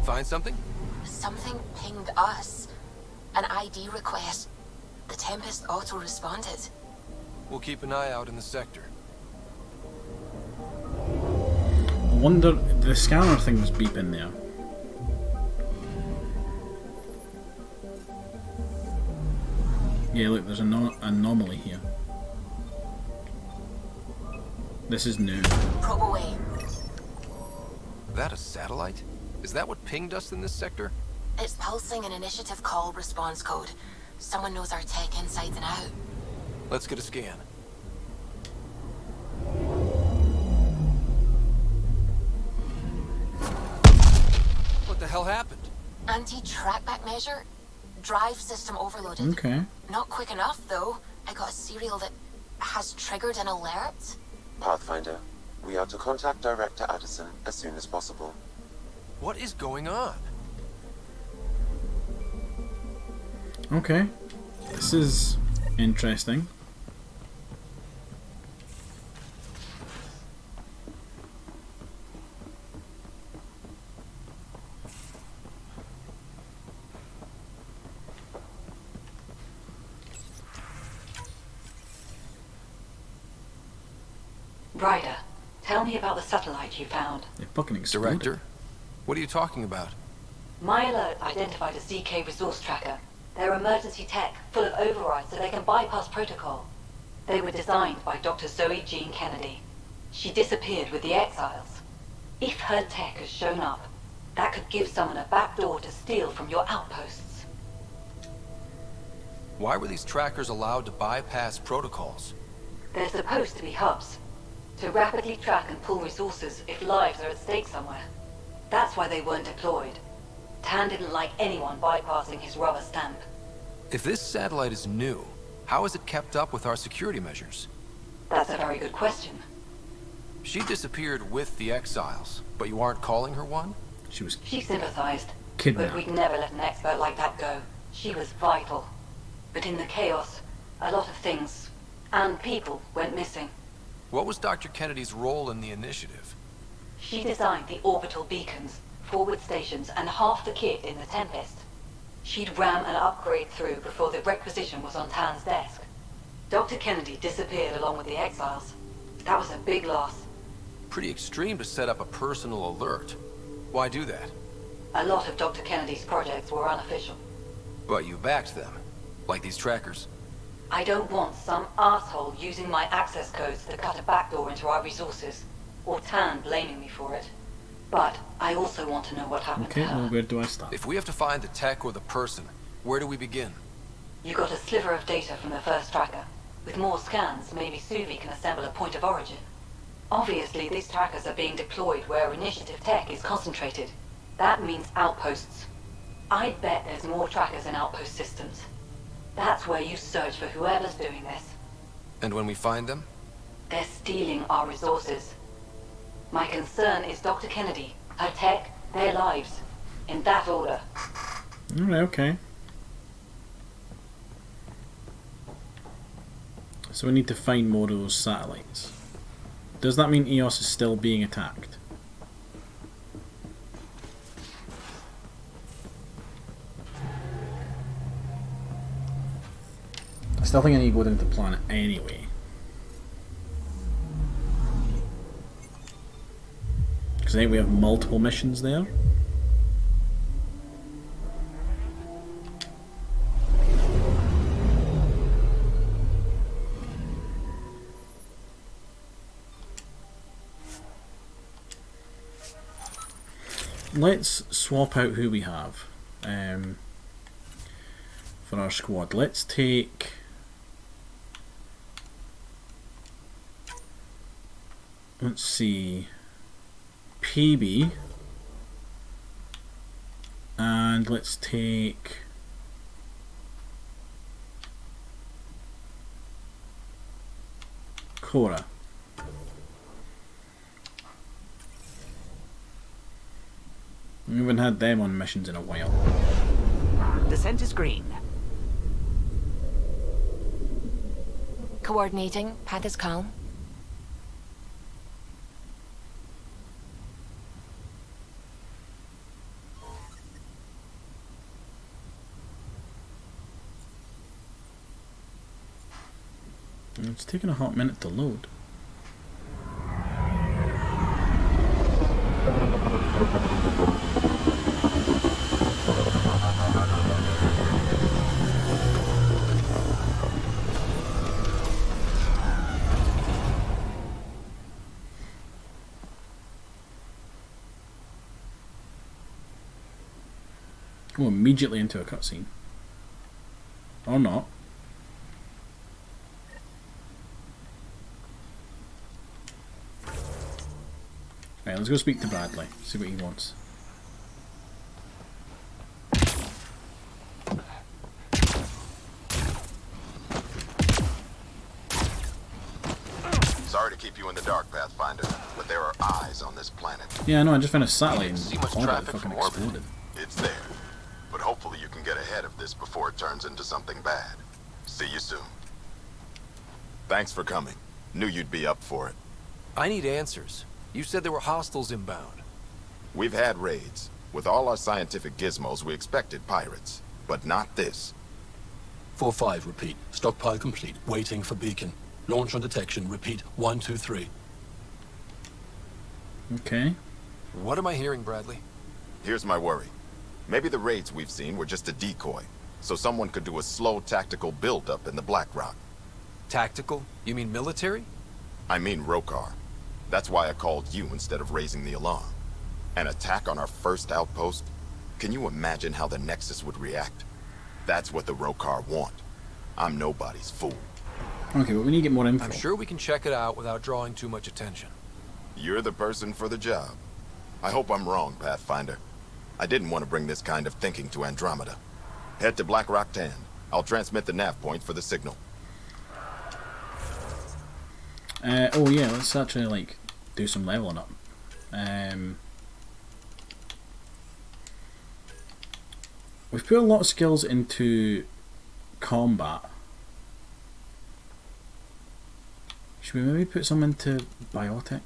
Find something? Something pinged us. An ID request. The Tempest auto-responded. We'll keep an eye out in the sector. I wonder, the scanner thing was beeping there. Yeah, look, there's an anomaly here. This is new. Probe away. That a satellite? Is that what pinged us in this sector? It's pulsing an initiative call response code. Someone knows our tech inside and out. Let's get a scan. What the hell happened? Anti-trackback measure? Drive system overloaded. Okay. Not quick enough, though. I got a serial that has triggered an alert. Pathfinder, we are to contact Director Addison as soon as possible. What is going on? Okay. This is interesting. Ryder, tell me about the satellite you found. They fucking exploded. Director? What are you talking about? My alert identified a ZK resource tracker. They're emergency tech, full of overrides so they can bypass protocol. They were designed by Dr. Zoe Jean Kennedy. She disappeared with the Exiles. If her tech has shown up, that could give someone a backdoor to steal from your outposts. Why were these trackers allowed to bypass protocols? They're supposed to be hubs, to rapidly track and pull resources if lives are at stake somewhere. That's why they weren't deployed. Tan didn't like anyone bypassing his rubber stamp. If this satellite is new, how is it kept up with our security measures? That's a very good question. She disappeared with the Exiles, but you aren't calling her one? She sympathized, kidnapped. but we'd never let an expert like that go. She was vital. But in the chaos, a lot of things, and people, went missing. What was Dr. Kennedy's role in the initiative? She designed the orbital beacons, forward stations, and half the kit in the Tempest. She'd ram an upgrade through before the requisition was on Tan's desk. Dr. Kennedy disappeared along with the Exiles. That was a big loss. Pretty extreme to set up a personal alert. Why do that? A lot of Dr. Kennedy's projects were unofficial. But you backed them, like these trackers. I don't want some asshole using my access codes to cut a backdoor into our resources, or Tan blaming me for it. But I also want to know what happened Okay, to her. well, where do I start? If we have to find the tech or the person, where do we begin? You got a sliver of data from the first tracker. With more scans, maybe Suvi can assemble a point of origin. Obviously, these trackers are being deployed where initiative tech is concentrated. That means outposts. I'd bet there's more trackers in outpost systems. That's where you search for whoever's doing this. And when we find them? They're stealing our resources. My concern is Dr. Kennedy, her tech, their lives. In that order. Alright, okay. So we need to find more of those satellites. Does that mean EOS is still being attacked? I still think I need to go down to the planet anyway. Because I think we have multiple missions there. Let's swap out who we have for our squad. Let's take... Let's see... PB, and let's take Cora. We haven't had them on missions in a while. Descent is green. Coordinating. Path is calm. It's taking a hot minute to load. Go immediately into a cutscene. Or not. Right, let's go speak to Bradley, see what he wants. Sorry to keep you in the dark, Pathfinder, but there are eyes on this planet. Yeah, I know, I just found a satellite and See much all that traffic fucking from orbit. exploded. It's there, but hopefully you can get ahead of this before it turns into something bad. See you soon. Thanks for coming. Knew you'd be up for it. I need answers. You said there were hostiles inbound. We've had raids. With all our scientific gizmos, we expected pirates. But not this. 4-5, repeat. Stockpile complete. Waiting for beacon. Launch on detection. Repeat. 1, 2, 3. Okay. What am I hearing, Bradley? Here's my worry. Maybe the raids we've seen were just a decoy, so someone could do a slow tactical build-up in the Black Rock. Tactical? You mean military? I mean Rokar. That's why I called you instead of raising the alarm. An attack on our first outpost? Can you imagine how the Nexus would react? That's what the Rokar want. I'm nobody's fool. Okay, but we need to get more info. I'm sure we can check it out without drawing too much attention. You're the person for the job. I hope I'm wrong, Pathfinder. I didn't want to bring this kind of thinking to Andromeda. Head to Black Rock 10. I'll transmit the nav point for the signal. Oh yeah, let's actually like do some leveling up. We've put a lot of skills into combat. Should we maybe put some into biotic?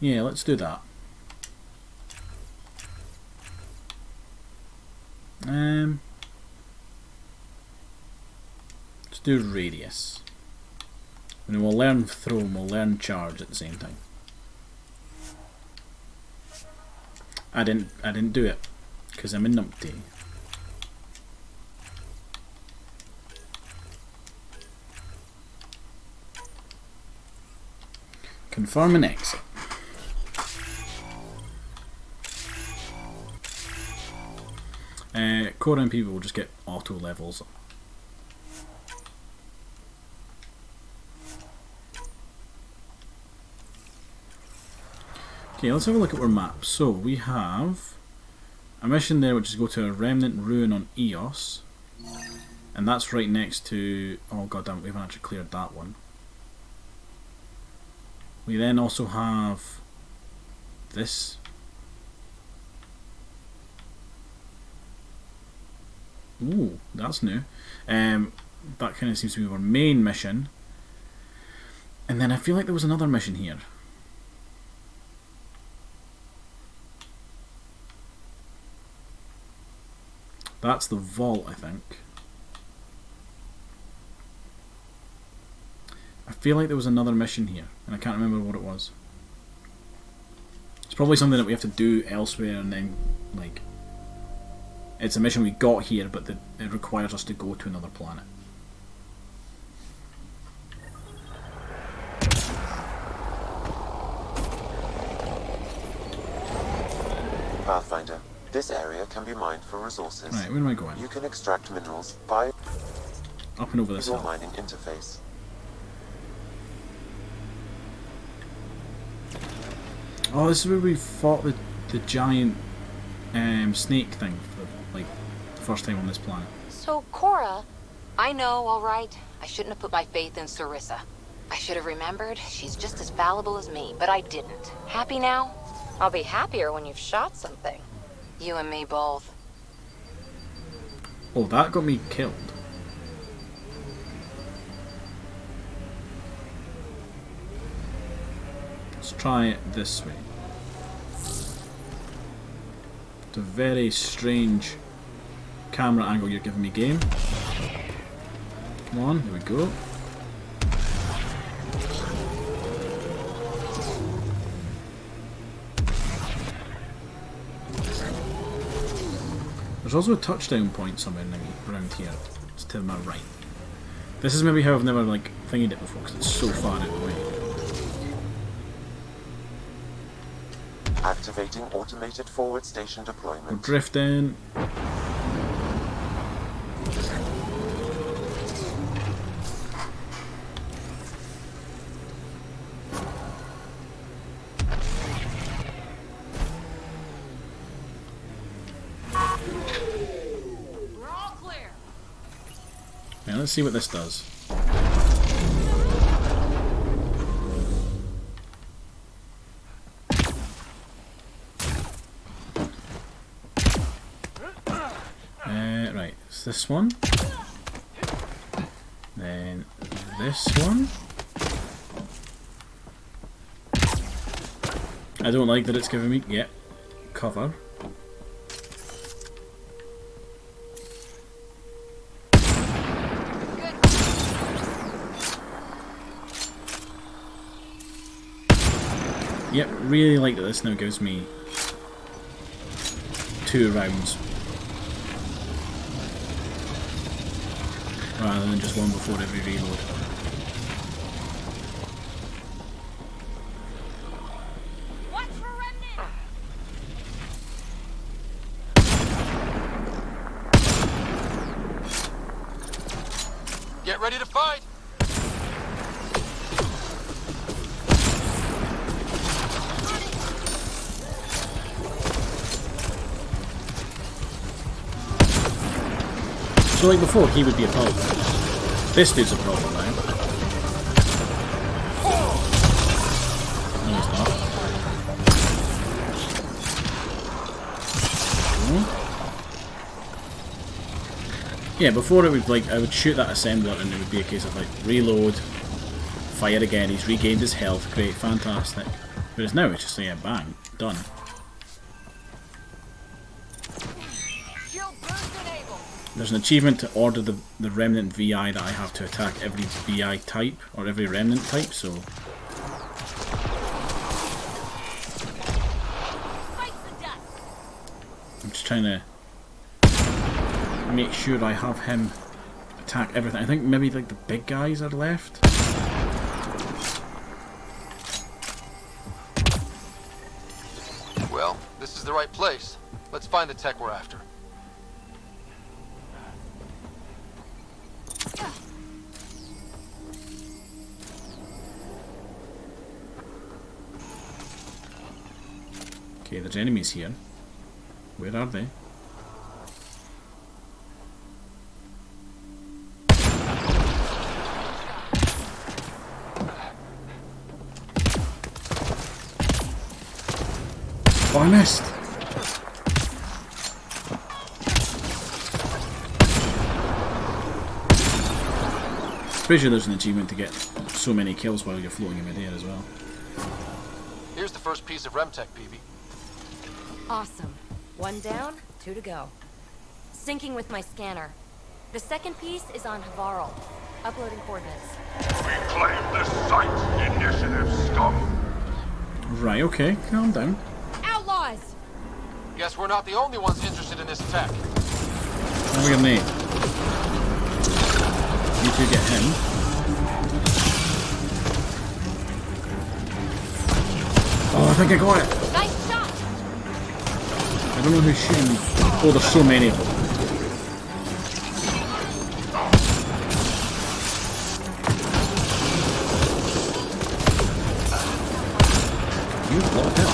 Yeah, let's do that. Let's do radius. And then we'll learn throw and we'll learn charge at the same time. I didn't do it because I'm in numpty. Confirm and exit. Core MP will just get auto levels. Okay, let's have a look at our map. So we have a mission there which is go to a remnant ruin on Eos. And that's right next to... oh god damn it, we haven't actually cleared that one. We then also have this. Ooh, that's new. That kind of seems to be our main mission. And then I feel like there was another mission here. That's the vault, I think. I feel like there was another mission here, and I can't remember what it was. It's probably something that we have to do elsewhere, and then, like, it's a mission we got here, but it requires us to go to another planet. Pathfinder, this area can be mined for resources. Right, where am I going? You can extract minerals by up and over this your hill. mining interface. Oh, this is where we fought the giant snake thing for, like, the first time on this planet. So, Cora, I know, alright. I shouldn't have put my faith in Sarissa. I should have remembered she's just as fallible as me, but I didn't. Happy now? I'll be happier when you've shot something. You and me both. Oh, that got me killed. Let's try it this way. It's a very strange camera angle you're giving me, game. Come on, here we go. There's also a touchdown point somewhere around here. It's to my right. This is maybe how I've never, like, thingied it before, because it's so far out of the way. Activating automated forward station deployment. We're drifting. Yeah, let's see what this does. Right, it's this one. Then this one. I don't like that it's giving me cover. Yep, really like that this now gives me 2 rounds rather than just one before every reload. Get ready to fight! So like before, he would be a problem. This dude's a problem now. No, he's not. Yeah, before it would, like, I would shoot that assembler and it would be a case of, like, reload, fire again, he's regained his health, great, fantastic. Whereas now it's just like, yeah, bang, done. There's an achievement to order the remnant VI that I have to attack every VI type, or every remnant type, so... I'm just trying to make sure I have him attack everything. I think maybe like the big guys are left. the right place. Let's find the tech we're after. Okay, there's enemies here. Where are they? Oh, I missed! Pretty sure there's an achievement to get so many kills while you're floating in midair as well. Here's the first piece of Remtech, PV. Awesome. 1 down, 2 to go. Syncing with my scanner. The second piece is on Havarl. Uploading coordinates. Reclaim the site, initiative scum! Right, okay, calm down. Outlaws! Guess we're not the only ones interested in this tech. Have a grenade. You two get him. Oh, I think I got it! Nice shot! I don't know who's shooting. Oh, there's so many of them. You blocked it.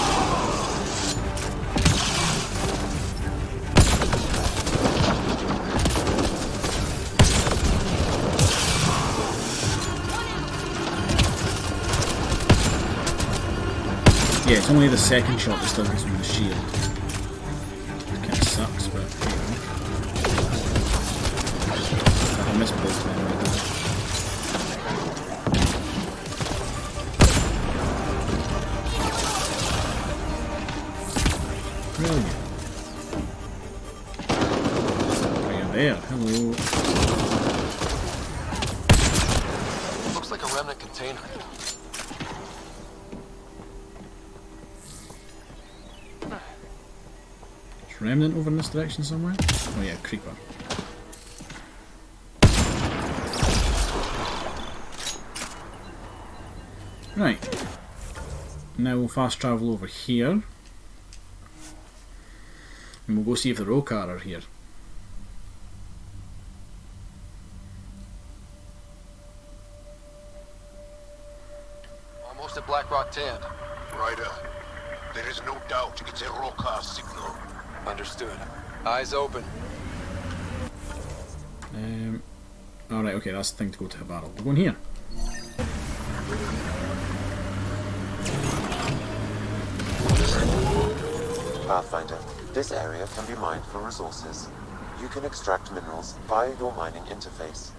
Yeah, it's only the second shot that still gives me the shield. It kind of sucks, but I missed both of them. Brilliant. Oh, you're there. Hello. Looks like a remnant container. Remnant over in this direction somewhere? Oh yeah, creeper. Right. Now we'll fast travel over here. And we'll go see if the Rokar are here. Almost at Black Rock Tan. Ryder, there is no doubt it's a Rokar signal. Understood. Eyes open. Alright, okay, that's the thing to go to Havarl. We're going here. Pathfinder, this area can be mined for resources. You can extract minerals via your mining interface.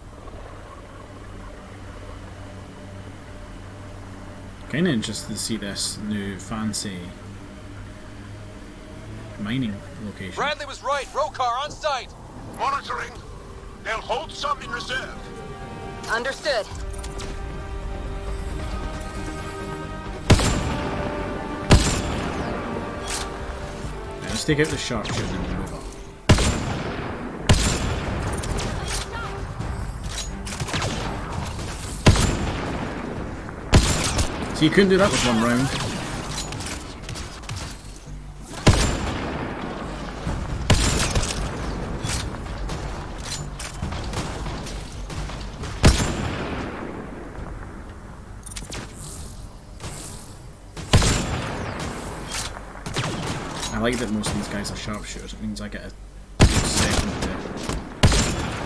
Kinda interested to see this new fancy mining location. Bradley was right. Rokar on site. Monitoring. They'll hold some in reserve. Understood. Yeah, let's take out the sharpshooter and then we'll move on. So you couldn't do that with one round. I like that most of these guys are sharpshooters. It means I get a good second to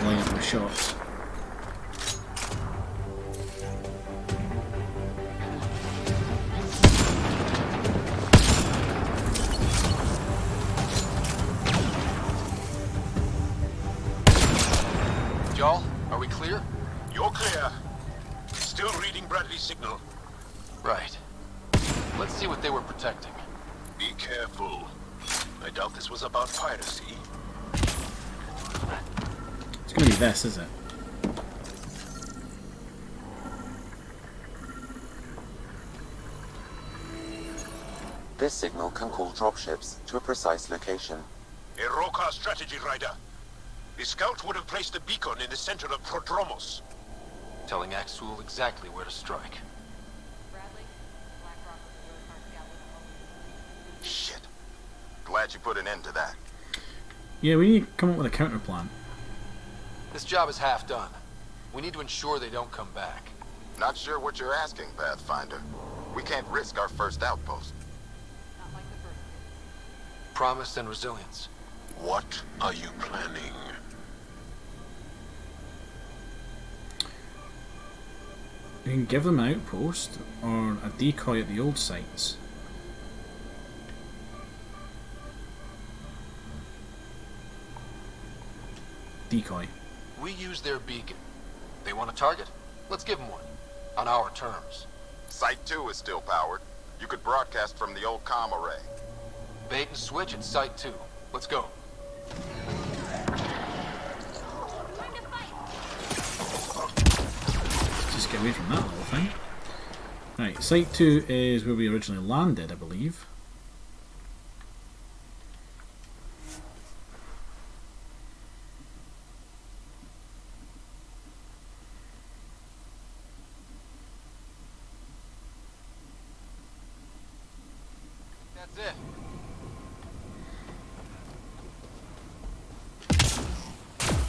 line up my shots. Y'all, are we clear? You're clear. Still reading Bradley's signal. Right. Let's see what they were protecting. Be careful. I doubt this was about piracy. It's gonna be this, is it? This signal can call dropships to a precise location. A Rokar strategy, Ryder. The scout would have placed the beacon in the center of Prodromos. Telling Axul exactly where to strike. Shit. Glad you put an end to that. Yeah, we need to come up with a counter plan. This job is half done. We need to ensure they don't come back. Not sure what you're asking, Pathfinder. We can't risk our first outpost. Promise and resilience. What are you planning? We can give them an outpost or a decoy at the old sites. Decoy. We use their beacon. They want a target? Let's give them one. On our terms. Site 2 is still powered. You could broadcast from the old comm array. Bait and switch at Site 2. Let's go. Just get away from that little thing. Right, Site 2 is where we originally landed, I believe. That's it.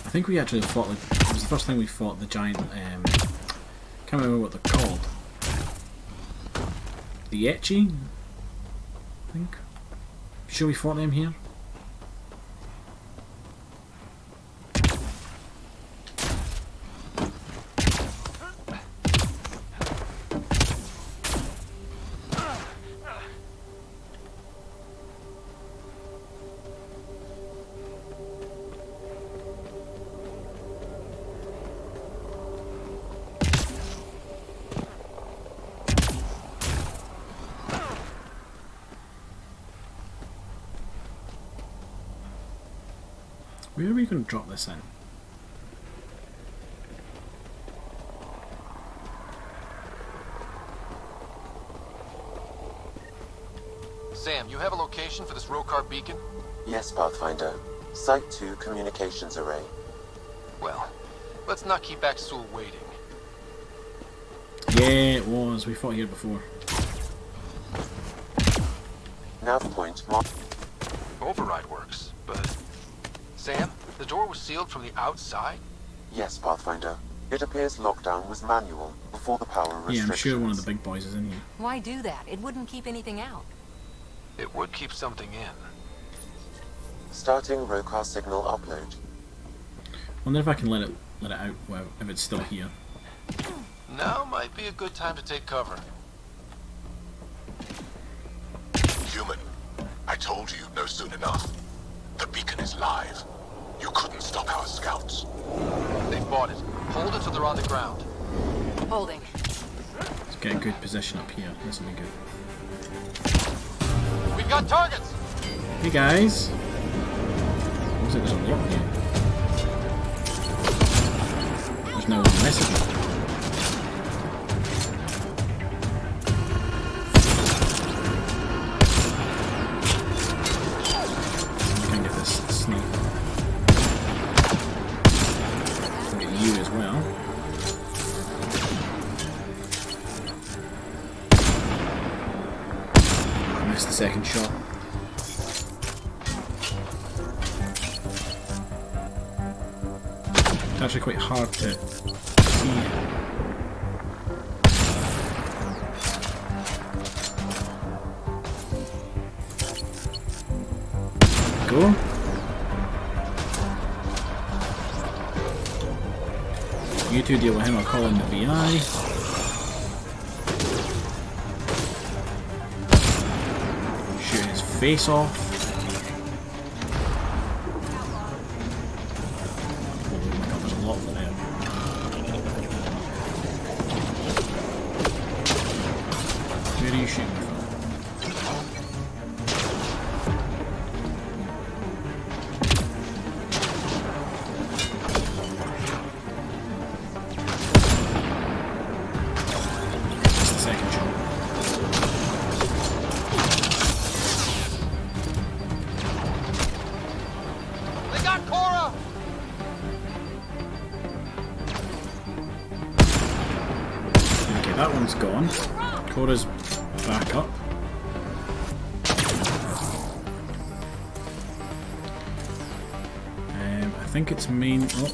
I think we actually fought, like, it was the first time we fought the giant, can't remember what they're called. The Etchy? I think. Sure we fought them here? Where are we going to drop this in? Sam, you have a location for this Rokar beacon? Yes, Pathfinder. Site 2 communications array. Well, let's not keep Axel waiting. Yeah, it was. We fought here before. Nav point mark. Override works, but... Sam, the door was sealed from the outside? Yes, Pathfinder. It appears lockdown was manual before the power restrictions. Yeah, I'm sure one of the big boys is in here. Why do that? It wouldn't keep anything out. It would keep something in. Starting Rokar signal upload. Wonder if I can let it out well, if it's still here. Now might be a good time to take cover. Human, I told you you'd know soon enough. The beacon is live. You couldn't stop our scouts. They've bought it. Hold it till they're on the ground. Holding. Let's get a good position up here. This will be good. We've got targets! Hey guys! Looks like there's a lot here. There's no one messaging. You as well. I missed the second shot. It's actually quite hard to see. Go. You two deal with him, I'll call in the VI. Shoot his face off. Oh my god, there's a lot of them there. Where are you shooting from? That one's gone. Cora's back up. think it's main. Oh,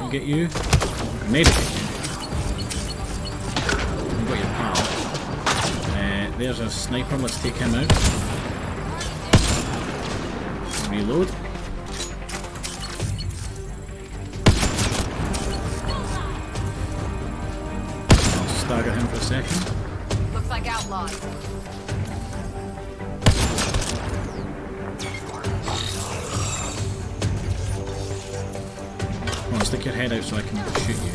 I'll get you. Grenade it. I've got your pal. There's a sniper. Let's take him out. Reload. I'll stagger him for a second. Looks like outlaws. Come on, stick your head out so I can shoot you.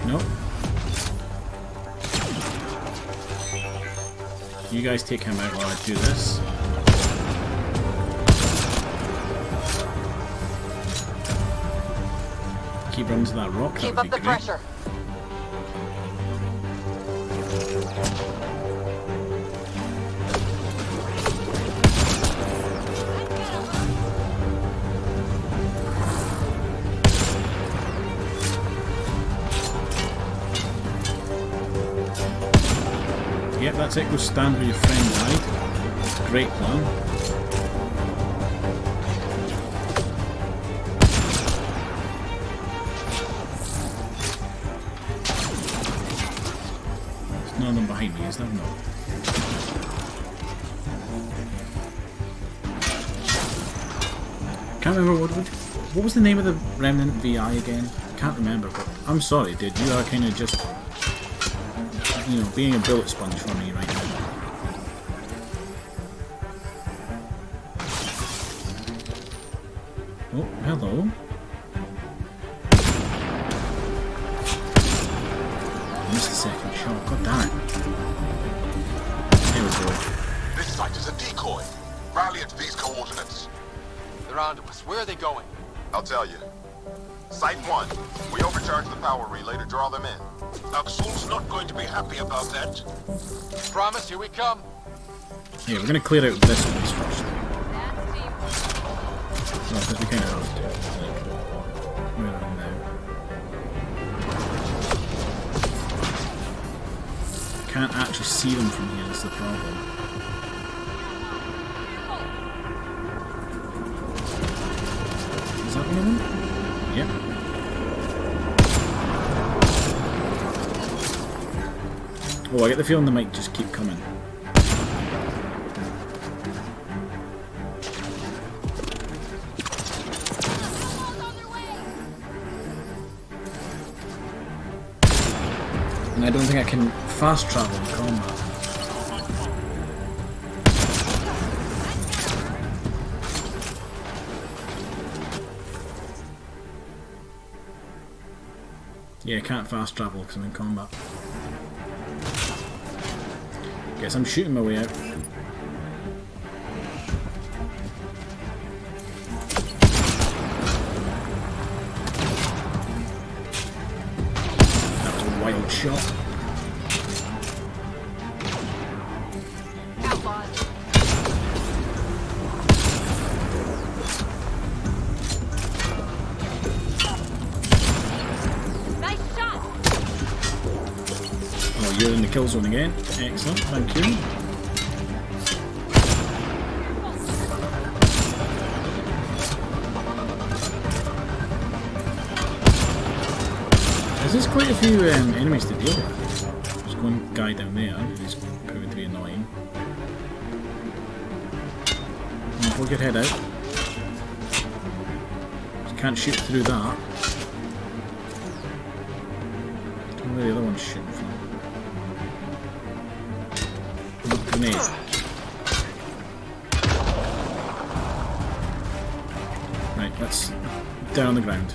Nope. You guys take him out while I do this. Keep running to that rock. Keep up the pressure. Yep, that's it. Go stand where your friend died. Great plan. There's none of them behind me, is there? No. Can't remember what was the name of the Remnant VI again? Can't remember, but I'm sorry, dude. You are kind of just, you know, being a bullet sponge for me right now. Oh, hello. I missed the second shot. God damn it. Here we go. This site is a decoy. Rally at these coordinates. They're onto us. Where are they going? I'll tell you. Site 1. We overcharged the power relay to draw them in. Axel's not going to be happy about that. Promise, here we come. Yeah, we're going to clear out this place first. Well, because we kind of have to. Like, where are they now? Can't actually see them from here, is the problem. Is that one of them? Yep. Oh, I get the feeling they might just keep coming. And I don't think I can fast travel in combat. Yeah, I can't fast travel because I'm in combat. Guess I'm shooting my way out. That was a wild shot. You're in the kill zone again. Excellent, thank you. There's quite a few enemies to deal with. There's one guy down there who's proving to be annoying. We'll get head out. Just can't shoot through that. I don't know where the other one's shooting from. Grenade. Right, let's down on the ground.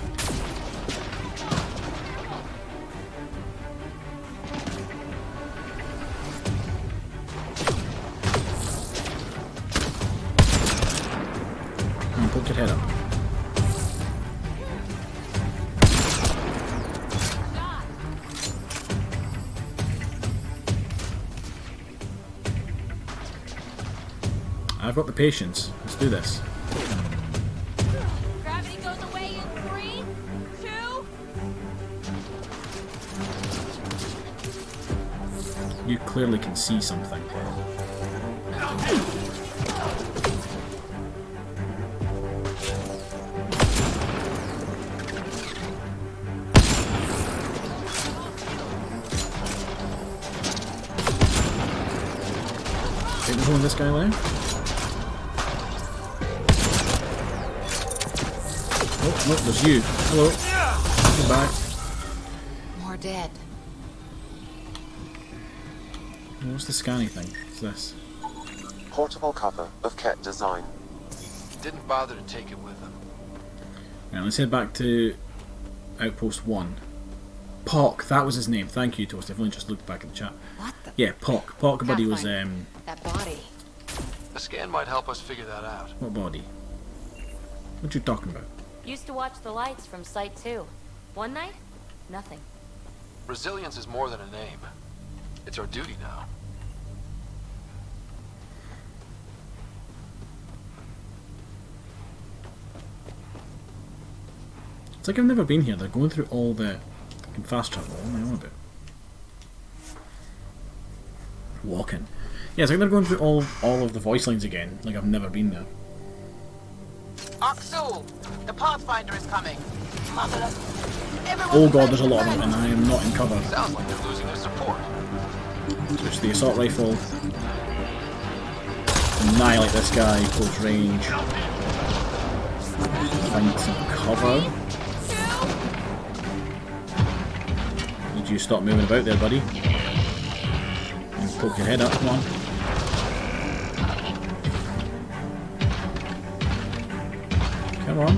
And poke your head up. I've got the patience. Let's do this. Gravity goes away in 3, 2. You clearly can see something. this guy left. Oh, no, there's you. Hello. Come back. More dead. What's the scanny thing? What's this? Portable cover of Ket design. He didn't bother to take it with him. Right, let's head back to Outpost 1. Pock, that was his name. Thank you, Toast. I've only just looked back at the chat. What the? Yeah, Pock. Pock buddy was That body. A scan might help us figure that out. what body? What you talking about? Used to watch the lights from Site 2. One night, nothing. Resilience is more than a name. It's our duty now. It's like I've never been here. They're going through all the fast travel. What am I on about? Walking. Yeah, it's like they're going through all of the voice lines again. Like I've never been there. Oxul, the Pathfinder is coming. Oh god, there's a lot of them, and I am not in cover. Sounds like they're losing their support. Switch the assault rifle. Annihilate this guy, close range. Find some cover. Need you to stop moving about there, buddy. And poke your head up, come on. Come on.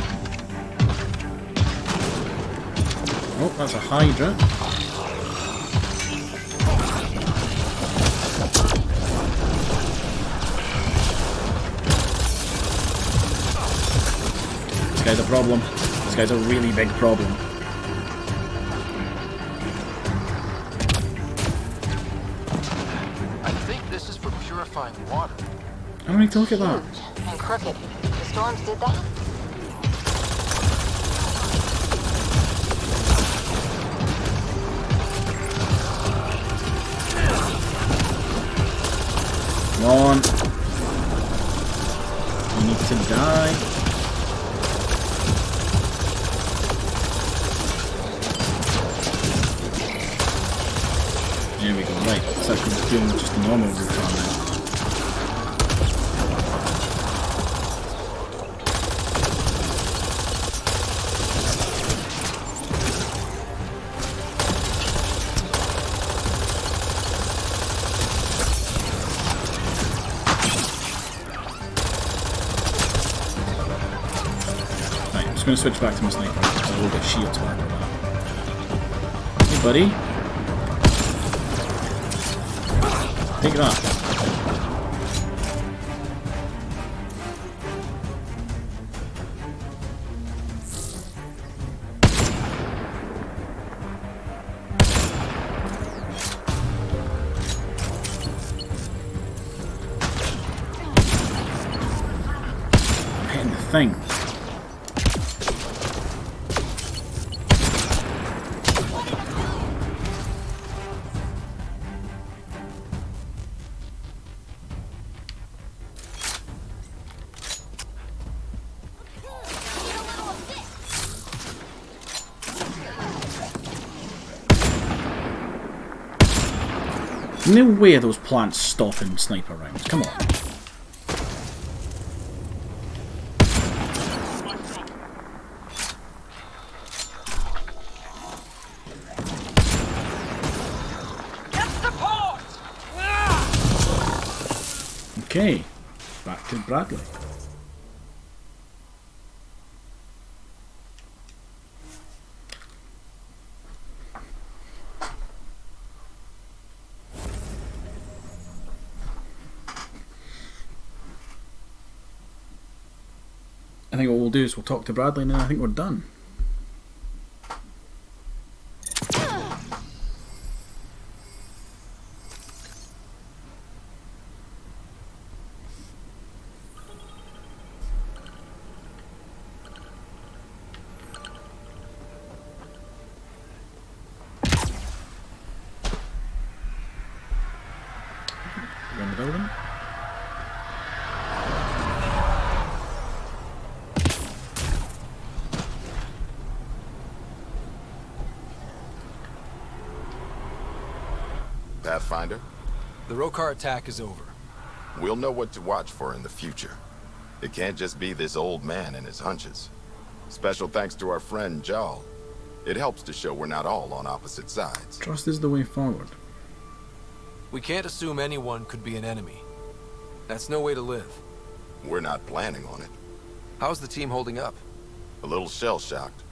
Oh, that's a Hydra. This guy's a problem. This guy's a really big problem. I think this is for purifying water. I don't need to look at that. And crooked. The storms did that? Come on. You need to die. There we go, right. It's actually doing just a normal route now. Right, I'm just going to switch back to my sniper because I will get shields back on that. Hey buddy. Take it off. I'm hitting the thing. No way are those plants stopping sniper rounds. Come on. Okay, back to Bradley. I think what we'll do is we'll talk to Bradley and then I think we're done. Around the building. Pathfinder? The Rokar attack is over. We'll know what to watch for in the future. It can't just be this old man and his hunches. Special thanks to our friend Jal. It helps to show we're not all on opposite sides. Trust is the way forward. We can't assume anyone could be an enemy. That's no way to live. We're not planning on it. How's the team holding up? A little shell-shocked.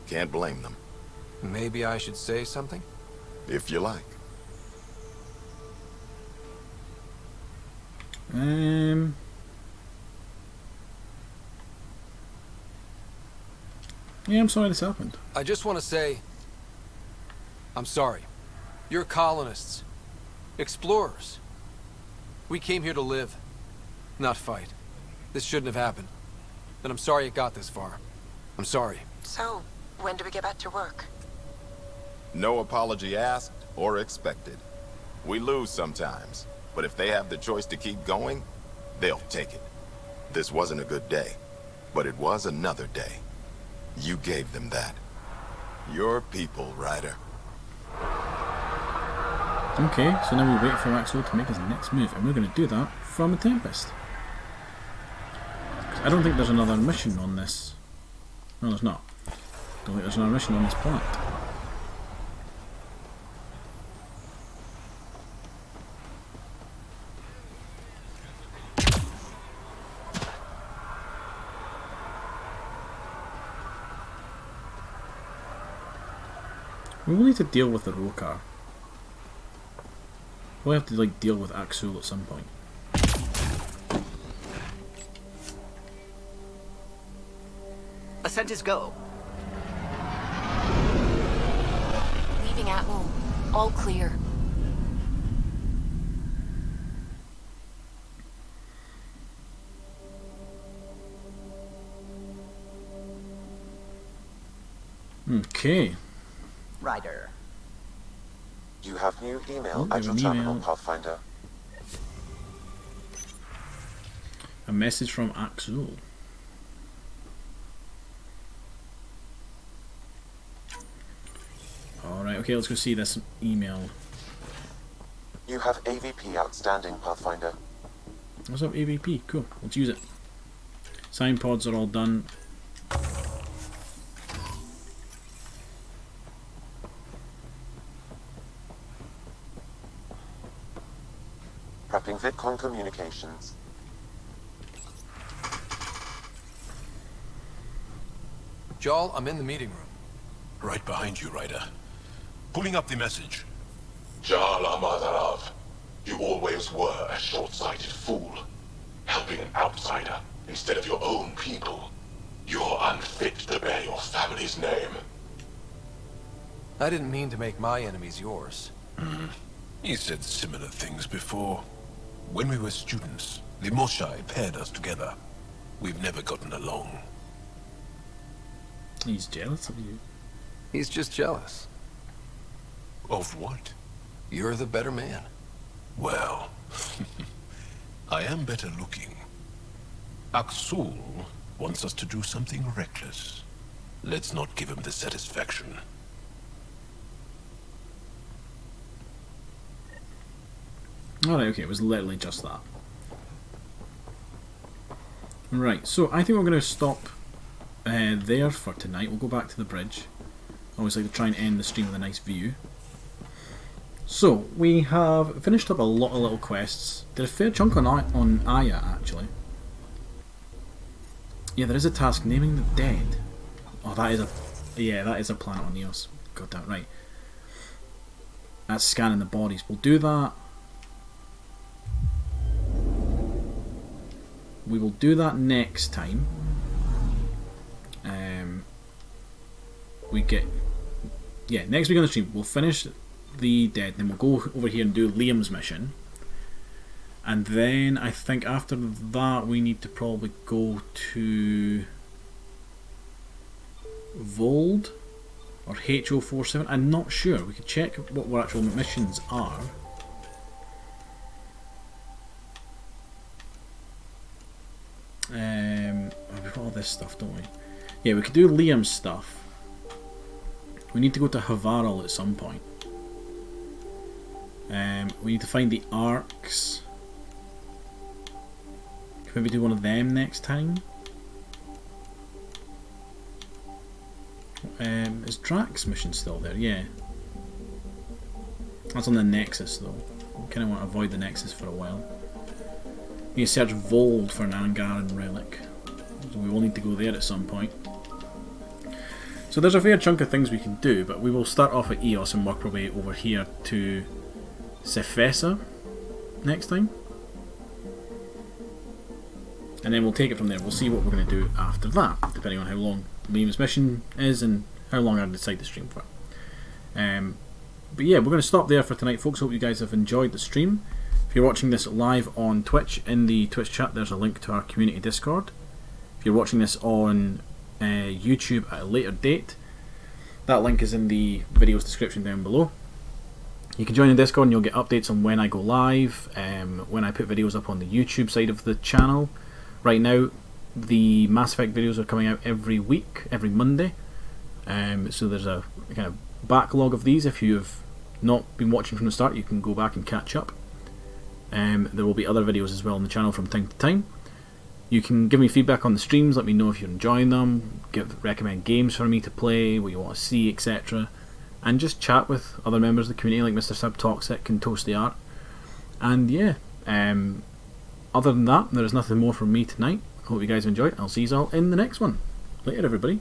Can't blame them. Maybe I should say something? If you like. Yeah, I'm sorry this happened. I just want to say, I'm sorry. You're colonists. Explorers. We came here to live, not fight. This shouldn't have happened. And I'm sorry it got this far. I'm sorry. So, when do we get back to work? No apology asked or expected. We lose sometimes, but if they have the choice to keep going, they'll take it. This wasn't a good day, but it was another day. You gave them that. Your people, Ryder. Okay, so now we wait for Axel to make his next move, and we're going to do that from the Tempest. I don't think there's another mission on this. No, there's not. Don't think there's another mission on this planet. We will need to deal with the Rokar. We'll have to like deal with Axul at some point. Ascent is go. Leaving Atmo. All clear. Okay. Ryder. You have new email Oh, at your an terminal, email. Pathfinder. A message from Axul. Alright, okay, let's go see this email. You have AVP outstanding, Pathfinder. What's up, AVP? Cool, let's use it. Sign pods are all done. Prepping VidCon communications. Jal, I'm in the meeting room. Right behind you, Ryder. Pulling up the message. Jala Madarav, you always were a short-sighted fool. Helping an outsider instead of your own people. You're unfit to bear your family's name. I didn't mean to make my enemies yours. He said similar things before. When we were students, the Moshai paired us together. We've never gotten along. He's jealous of you. He's just jealous. Of what? You're the better man. Well, I am better looking. Axul wants us to do something reckless. Let's not give him the satisfaction. Alright, okay, it was literally just that. Right, so I think we're going to stop there for tonight. We'll go back to the bridge. I always like to try and end the stream with a nice view. So, we have finished up a lot of little quests. Did a fair chunk on Aya, actually. Yeah, there is a task naming the dead. Oh, that is a... Yeah, that is a planet on Eos. Got that right. That's scanning the bodies. We'll do that. We will do that next time. We get... Yeah, next week on the stream, we'll finish the dead, then we'll go over here and do Liam's mission. And then I think after that we need to probably go to Vold or HO47. I'm not sure. We could check what our actual missions are. We've got all this stuff, don't we? Yeah, we could do Liam's stuff. We need to go to Havarl at some point. We need to find the arcs. maybe do one of them next time. Is Drax's mission still there? Yeah. That's on the Nexus though. I kind of want to avoid the Nexus for a while. You search Vold for an Angaran relic. So we will need to go there at some point. So there's a fair chunk of things we can do, but we will start off at Eos and work our way over here to Cephessa next time. And then we'll take it from there. We'll see what we're going to do after that, depending on how long Liam's mission is and how long I decide to stream for. But yeah, we're going to stop there for tonight, folks. Hope you guys have enjoyed the stream. If you're watching this live on Twitch, in the Twitch chat there's a link to our community Discord. If you're watching this on YouTube at a later date, that link is in the video's description down below. You can join the Discord and you'll get updates on when I go live, when I put videos up on the YouTube side of the channel. Right now the Mass Effect videos are coming out every week, every Monday, so there's a kind of backlog of these. If you've not been watching from the start, you can go back and catch up. There will be other videos as well on the channel from time to time. You can give me feedback on the streams, let me know if you're enjoying them, recommend games for me to play, what you want to see, etc. And just chat with other members of the community like Mr. Subtoxic and Toast the Art. And yeah, other than that, there is nothing more from me tonight. Hope you guys enjoyed. I'll see you all in the next one. Later, everybody.